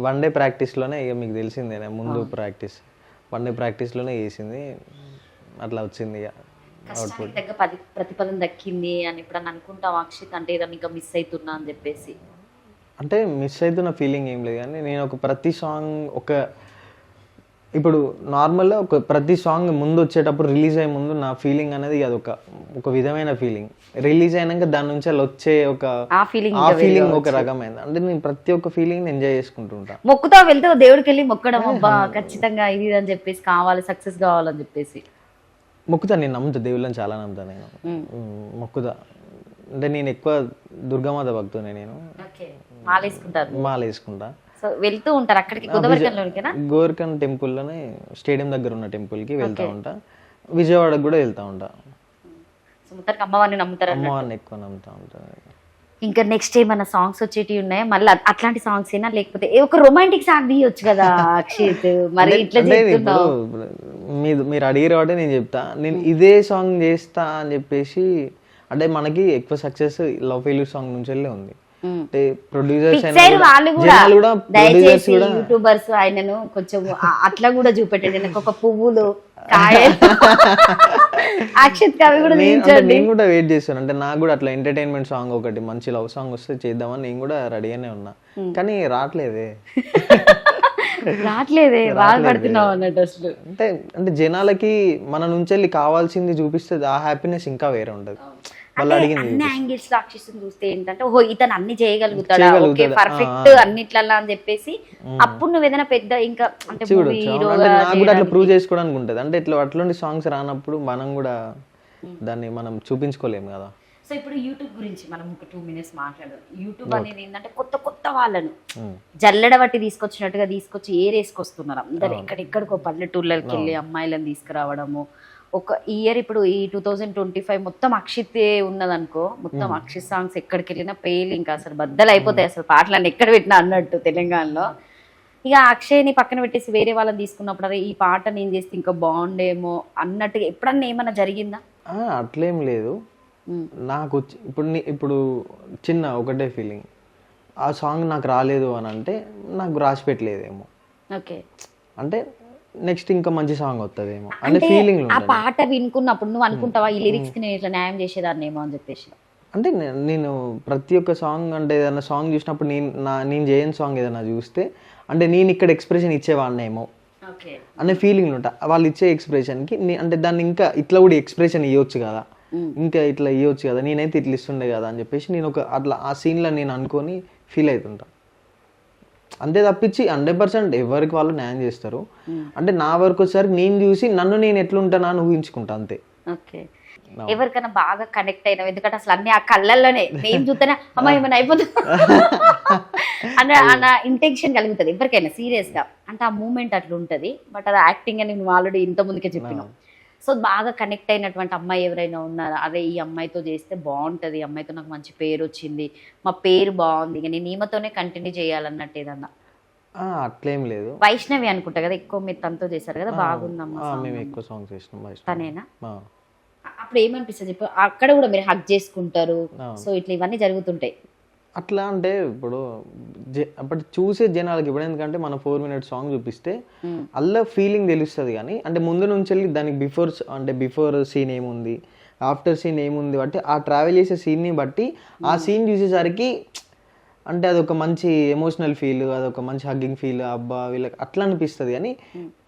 1 డే ప్రాక్టీస్లోనే, ఇక మీకు తెలిసిందే ముందు ప్రాక్టీస్ 1 డే ప్రాక్టీస్లోనే చేసింది, అట్లా వచ్చింది. ఇక అవుట్పుట్ ప్రతిఫలం దక్కింది అని ఇప్పుడు అని అనుకుంటావు అక్షిత్? అంటే ఏదైనా ఇంకా మిస్ అవుతున్నా అని చెప్పేసి. అంటే మిస్ అవుతున్న ఫీలింగ్ ఏం లేదు కానీ నేను ప్రతి సాంగ్ ఇప్పుడు నార్మల్గా ప్రతి సాంగ్ ముందు వచ్చేటప్పుడు రిలీజ్ అయ్యే ముందు నా ఫీలింగ్ అనేది అది ఒక విధమైన ఫీలింగ్. రిలీజ్ అయినాక దాని నుంచి వచ్చే ఆ ఫీలింగ్ ఒక రకమైనది. అంటే నేను ప్రతి ఒక్క ఫీలింగ్ ఎంజాయ్ చేసుకుంటుంటా. మొక్కుతా వెళ్తే దేవుడికి వెళ్ళి మొక్కడం, అబ్బా ఖచ్చితంగా ఇది అని చెప్పేసి, కావాలి సక్సెస్ కావాలని చెప్పేసి మొక్కుతా. నేను నమ్ముతా, దేవుళ్ళని చాలా నమ్ముతా నేను, మొక్కుతా. అంటే నేను ఎక్కువ దుర్గామాత భక్తునే. నేను మాల వేసుకుంటా. సో వెళ్తూ ఉంటారు అక్కడికి గోవర్ధన్లోనికేనా? గోవర్ధన్ టెంపుల్లోనే స్టేడియం దగ్గర ఉన్న టెంపుల్కి వెళ్తూ ఉంటా. విజయవాడకు కూడా వెళ్తూ ఉంటా. అమ్మవారిని నమ్ముతారు? అమ్మవారిని ఎక్కువ నమ్ముతా ఉంటా. ఇంకా నెక్స్ట్ ఏమన్నా సాంగ్స్ వచ్చేటివి ఉన్నాయా మళ్ళీ అట్లాంటి సాంగ్స్ అయినా, లేకపోతే ఒక రొమాంటిక్ సాంగ్ తీయొచ్చు కదా అక్షిత్? మరి ఇట్లా మీరు అడిగారు కాబట్టి నేను చెప్తా. నేను ఇదే సాంగ్ చేస్తా అని చెప్పేసి, అంటే మనకి ఎక్కువ సక్సెస్ లవ్ ఫెయిల్యూర్ సాంగ్ నుంచి వెళ్ళే ఉంది. అంటే ప్రొడ్యూసర్స్ యూట్యూబర్స్ ఆయనను కొంచెం అట్లా కూడా చూపెట్టండి. నాకు ఒక పువ్వులు కాయలు అక్షిత్ కవి కూడా నేను కూడా వెయిట్ చేస్తాను. అంటే నాకు కూడా అట్లా ఎంటర్టైన్మెంట్ సాంగ్ ఒకటి మంచి లవ్ సాంగ్ వస్తే చేద్దామని నేను కూడా రెడీగానే ఉన్నా, కానీ రావట్లేదే. బాధపడుతున్నావు అన్నట్టు అసలు. అంటే జనాలకి మన నుంచి వెళ్ళి కావాల్సింది చూపిస్తే ఆ హ్యాపీనెస్ ఇంకా వేరే ఉండదు. అన్ని యాంగిల్స్ లో అక్షిస్తుని చూస్తే ఏంటంటే, ఓహో ఇతను అన్ని చేయగలుగుతాడా, ఓకే పర్ఫెక్ట్ అన్నిట్లలా అని చెప్పేసి అప్పుడు నువ్వు ఏదైనా పెద్ద ఇంకా అంటే ప్రూవ్ చేసుకోవడానికి ఉంటది. అంటే ఇట్లా అట్లాంటి సాంగ్స్ రానప్పుడు మనం కూడా దాన్ని మనం చూపించుకోలేము కదా. సో ఇప్పుడు యూట్యూబ్ గురించి మనం ఒక 2 minutes మాట్లాడదాం. యూట్యూబ్ అనేది ఏంటంటే కొత్త వాళ్ళను జల్లెడ బట్టి తీసుకొచ్చినట్టుగా తీసుకొచ్చి ఏరేసుకొస్తున్నారు అందరు. ఎక్కడెక్కడికో పల్లెటూళ్ళకి వెళ్ళి అమ్మాయిలను తీసుకురావడము. ఒక ఇయర్ ఇప్పుడు ఈ 2025 మొత్తం అక్షితే ఉన్నదనుకో, మొత్తం అక్షిత్ సాంగ్స్ ఎక్కడికి వెళ్ళినా పేలు ఇంకా అసలు బద్దలు అయిపోతాయి అసలు పాటలన్నీ ఎక్కడ పెట్టినా అన్నట్టు తెలంగాణలో. ఇక అక్షయ్ని పక్కన పెట్టేసి వేరే వాళ్ళని తీసుకున్నప్పుడు అదే ఈ పాట నేను చేస్తే ఇంకా బాగుండేమో అన్నట్టుగా ఎప్పుడన్నా ఏమన్నా జరిగిందా? అట్లేం లేదు. నాకు ఇప్పుడు చిన్న ఒకటే ఫీలింగ్, ఆ సాంగ్ నాకు రాలేదు అని అంటే నాకు రాసి పెట్టలేదేమో, ఓకే, అంటే నెక్స్ట్ ఇంకా మంచి సాంగ్ వస్తుందేమో అనే ఫీలింగ్. ఆ పాట వినుకున్నప్పుడు నువ్వు అనుకుంటావా ఈ లిరిక్స్ కి నేను ఇట్లా న్యాయం చేసేదాన్నేమో అని చెప్పేసి? అంటే నేను ప్రతి ఒక్క సాంగ్, అంటే ఏదైనా సాంగ్ చూసినప్పుడు నేను చేయని సాంగ్ ఏదైనా చూస్తే అంటే నేను ఇక్కడ ఎక్స్ప్రెషన్ ఇచ్చేవాడినేమో అనే ఫీలింగ్ ఉంటా. వాళ్ళు ఇచ్చే ఎక్స్ప్రెషన్కి అంటే దాన్ని ఇంకా ఇట్లా కూడా ఎక్స్ప్రెషన్ ఇవ్వచ్చు కదా, ఇంకా ఇట్లా ఇవ్వచ్చు కదా, నేనైతే ఇట్లా ఇస్తుండే కదా అని చెప్పేసి నేను అట్లా ఆ సీన్లో నేను అనుకొని ఫీల్ అవుతుంటా. అంతే తప్పించి 100% ఎవరికి వాళ్ళు న్యాయం చేస్తారు. అంటే నా వరకు వచ్చేసరికి నేను చూసి నన్ను నేను ఎట్లుంటానా అని ఊహించుకుంటా అంతే. ఓకే, ఎవరికైనా బాగా కనెక్ట్ అయినావు, ఎందుకంటే అసలు అన్ని ఆ కళ్ళల్లోనే మేము చూస్తేనే అమ్మ ఏమైనా అయిపోతుంది అన్న ఇంటెన్షన్ కలుగుతుంది ఎవరికైనా సీరియస్ గా, అంటే ఆ మూమెంట్ అట్లా ఉంటుంది. బట్ అది యాక్టింగ్ అని నువ్వు ఆల్రెడీ ఇంత ముందుకే చెప్పినావు. సో బాగా కనెక్ట్ అయినటువంటి అమ్మాయి ఎవరైనా ఉన్నారా, అదే ఈ అమ్మాయితో చేస్తే బాగుంటుంది, అమ్మాయితో నాకు మంచి పేరు వచ్చింది, మా పేరు బాగుంది, ఇక నేను ఈమెతోనే కంటిన్యూ చేయాలన్నట్టు ఏదన్నా? అట్లేం లేదు. వైష్ణవి అనుకుంటా కదా ఎక్కువ మీరు తనతో చేశారు కదా, బాగుందమ్మా మేము ఎక్కువ సాంగ్స్ చేసినాం. తనేనా? అప్పుడు ఏమనిపిస్తుంది చెప్పు, అక్కడ కూడా మీరు హక్ చేసుకుంటారు, సో ఇట్లా ఇవన్నీ జరుగుతుంటాయి. అట్లా అంటే ఇప్పుడు అప్పటి చూసే జనాలకి ఇప్పుడు ఎందుకంటే మన 4 minutes సాంగ్ చూపిస్తే అల్ల ఫీలింగ్ తెలుస్తుంది, కానీ అంటే ముందు నుంచి వెళ్ళి దానికి బిఫోర్ సీన్ ఏముంది, ఆఫ్టర్ సీన్ ఏముంది బట్టి ఆ ట్రావెల్ చేసే సీన్ని బట్టి ఆ సీన్ చూసేసరికి అంటే అదొక మంచి ఎమోషనల్ ఫీల్, అదొక మంచి హగ్గింగ్ ఫీల్, అబ్బా వీళ్ళకి అట్లా అనిపిస్తుంది. కానీ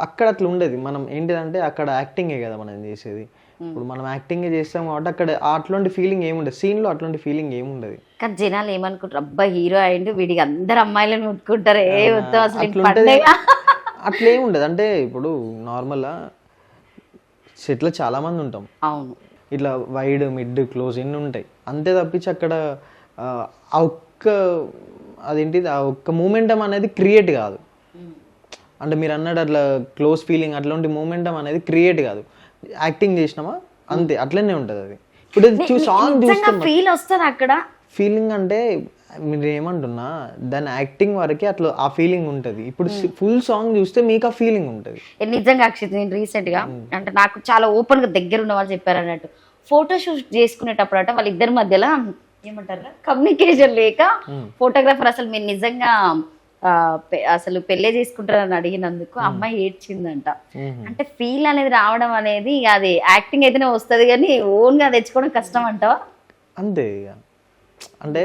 అక్కడ అట్లా ఉండదు. మనం ఏంటిదంటే అక్కడ యాక్టింగే కదా మనం చేసేది. ఇప్పుడు మనం యాక్టింగ్ చేస్తాం కాబట్టి అక్కడ అట్లాంటి ఫీలింగ్ ఏముండదు, సీన్ లో అట్లాంటి ఫీలింగ్ ఏముండదు. కానీ జనాలు ఏమనుకుంటారు, అబ్బా హీరో అయిండు వీడికి అందరు అమ్మాయిలను ముట్టుకుంటారు, అట్లా ఏముండదు. అంటే ఇప్పుడు నార్మల్ సెట్లో చాలా మంది ఉంటాం, అవును, ఇట్లా వైడ్ మిడ్ క్లోజ్ ఇన్ని ఉంటాయి అంతే తప్పించి అక్కడ ఆ ఒక్క మూమెంటం అనేది క్రియేట్ కాదు. అంటే మీరు అన్నాడు అట్లా క్లోజ్ ఫీలింగ్ అట్లాంటి మూమెంటం అనేది క్రియేట్ కాదు, యాక్టింగ్ చేసినామా అంతే, అట్లనే ఉంటుంది అది. ఇప్పుడు సాంగ్ చూస్తే ఫీల్ వస్తుంది అక్కడ, ఫీలింగ్ అంటే మీరు ఏమంటున్నా దాని యాక్టింగ్ వరకే అట్లా ఆ ఫీలింగ్ ఉంటుంది. ఇప్పుడు ఫుల్ సాంగ్ చూస్తే మీకు ఆ ఫీలింగ్ ఉంటుంది. నిజంగా అక్షిత్, నేను రీసెంట్ గా అంటే నాకు చాలా ఓపెన్ గా దగ్గర ఉన్న వాళ్ళు చెప్పారు అన్నట్టు, ఫోటో షూట్ చేసుకునేటప్పుడు అంటే వాళ్ళిద్దరి మధ్యలో ఏమంటారు కమ్యూనికేషన్ లేక ఫోటోగ్రాఫర్ అసలు మీరు నిజంగా అసలు పెళ్ళే చేసుకుంటారని అడిగినందుకు అమ్మాయి ఏడ్చిందంట. అంటే ఫీల్ అనేది రావడం అనేది అది యాక్టింగ్ అయితేనే వస్తుంది, కానీ ఓన్ గా తెచ్చుకోవడం కష్టం అంటావా? అంతే ఇక, అంటే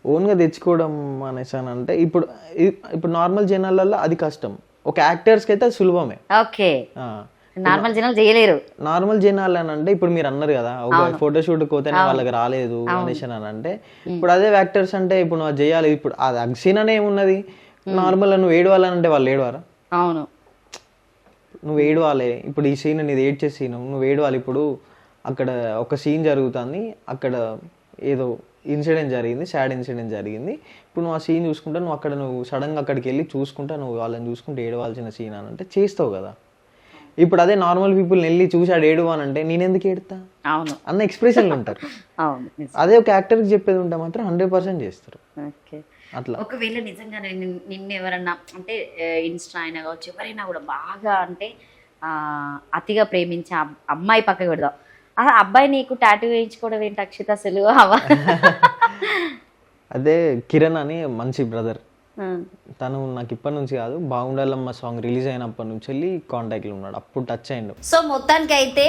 ఓన్ గా తెచ్చుకోవడం అనేసి అంటే ఇప్పుడు నార్మల్ జనాలలో అది కష్టం, ఒక యాక్టర్స్కి అయితే అది సులభమే. ఓకే, నార్మల్ జనాలు చేయలేరు. నార్మల్ జనాలు అని అంటే ఇప్పుడు మీరు అన్నారు కదా ఒక ఫోటోషూట్ పోతేనే వాళ్ళకి రాలేదు అనేసి అని అంటే, ఇప్పుడు అదే యాక్టర్స్ అంటే ఇప్పుడు నువ్వు చేయాలి, ఇప్పుడు అది అగ్సీన్ అనే ఏమున్నది, నార్మల్ నువ్వు ఏడవాలంటే వాళ్ళు ఏడవారా? అవును, నువ్వు ఏడవాలి. ఇప్పుడు ఈ సీన్ నీది ఏడ్చే సీన్ నువ్వు ఏడవాలి. ఇప్పుడు అక్కడ ఒక సీన్ జరుగుతుంది, అక్కడ ఏదో ఇన్సిడెంట్ జరిగింది, సాడ్ ఇన్సిడెంట్ జరిగింది. ఇప్పుడు నువ్వు ఆ సీన్ చూసుకుంటా, నువ్వు అక్కడ నువ్వు సడన్గా అక్కడికి వెళ్ళి చూసుకుంటా, నువ్వు వాళ్ళని చూసుకుంటే ఏడవాల్సిన సీన్ అని అంటే చేస్తావు కదా. ఇప్పుడు అదే నార్మల్ పీపుల్ వెళ్ళి చూసాడు ఏడు అని అంటే నేను ఎందుకు ఏడుతా అవును అన్న ఎక్స్ప్రెషన్లు ఉంటారు. అదే ఒక యాక్టర్కి చెప్పేది ఉంటే మాత్రం 100% చేస్తారు. అట్లా ఒకవేళ నిజంగా నిన్ను ఎవరన్నా అంటే ఇన్స్టా అయినా కావచ్చు ఎవరైనా కూడా బాగా అంటే అతిగా ప్రేమించే అమ్మాయి పక్కకి పెడదాం, అసలు అబ్బాయి నీకు టాటూ వేయించుకోవడం ఏంటి అక్షిత అసలు? అదే కిరణ్ అని మంచి బ్రదర్, తను నాకు ఇప్పటి నుంచి కాదు బాగుండాలమ్మ సాంగ్ రిలీజ్ అయినప్పటి నుంచి వెళ్ళి కాంటాక్ట్లో ఉన్నాడు, అప్పుడు టచ్ అయ్యిండు. సో మొత్తానికి అయితే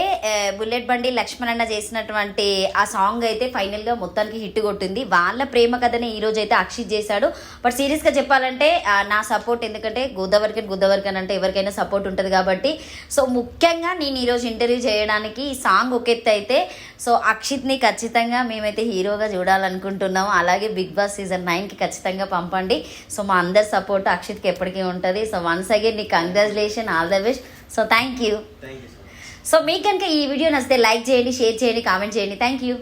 బుల్లెట్ బండి లక్ష్మణ్ అన్న చేసినటువంటి ఆ సాంగ్ అయితే ఫైనల్ గా మొత్తానికి హిట్ కొట్టింది. వాళ్ళ ప్రేమ కథనే ఈ రోజు అయితే అక్షిత్ చేశాడు. బట్ సీరియస్ గా చెప్పాలంటే నా సపోర్ట్, ఎందుకంటే గుద్దవరకన్ అంటే ఎవరికైనా సపోర్ట్ ఉంటుంది కాబట్టి. సో ముఖ్యంగా నేను ఈరోజు ఇంటర్వ్యూ చేయడానికి ఈ సాంగ్ ఒక ఎత్తు అయితే, సో అక్షిత్ని ఖచ్చితంగా మేమైతే హీరోగా చూడాలనుకుంటున్నాము. అలాగే బిగ్ బాస్ సీజన్ 9కి ఖచ్చితంగా పంపండి. సో మా అందరి సపోర్ట్ అక్షిత్కి ఎప్పటికీ ఉంటుంది. సో వన్స్ అగైన్ నీకు congratulation, all the best. So thank you. So మీకు కనుక ఈ వీడియో నచ్చితే లైక్ చేయండి, షేర్ చేయండి, కామెంట్ చేయండి. Thank you.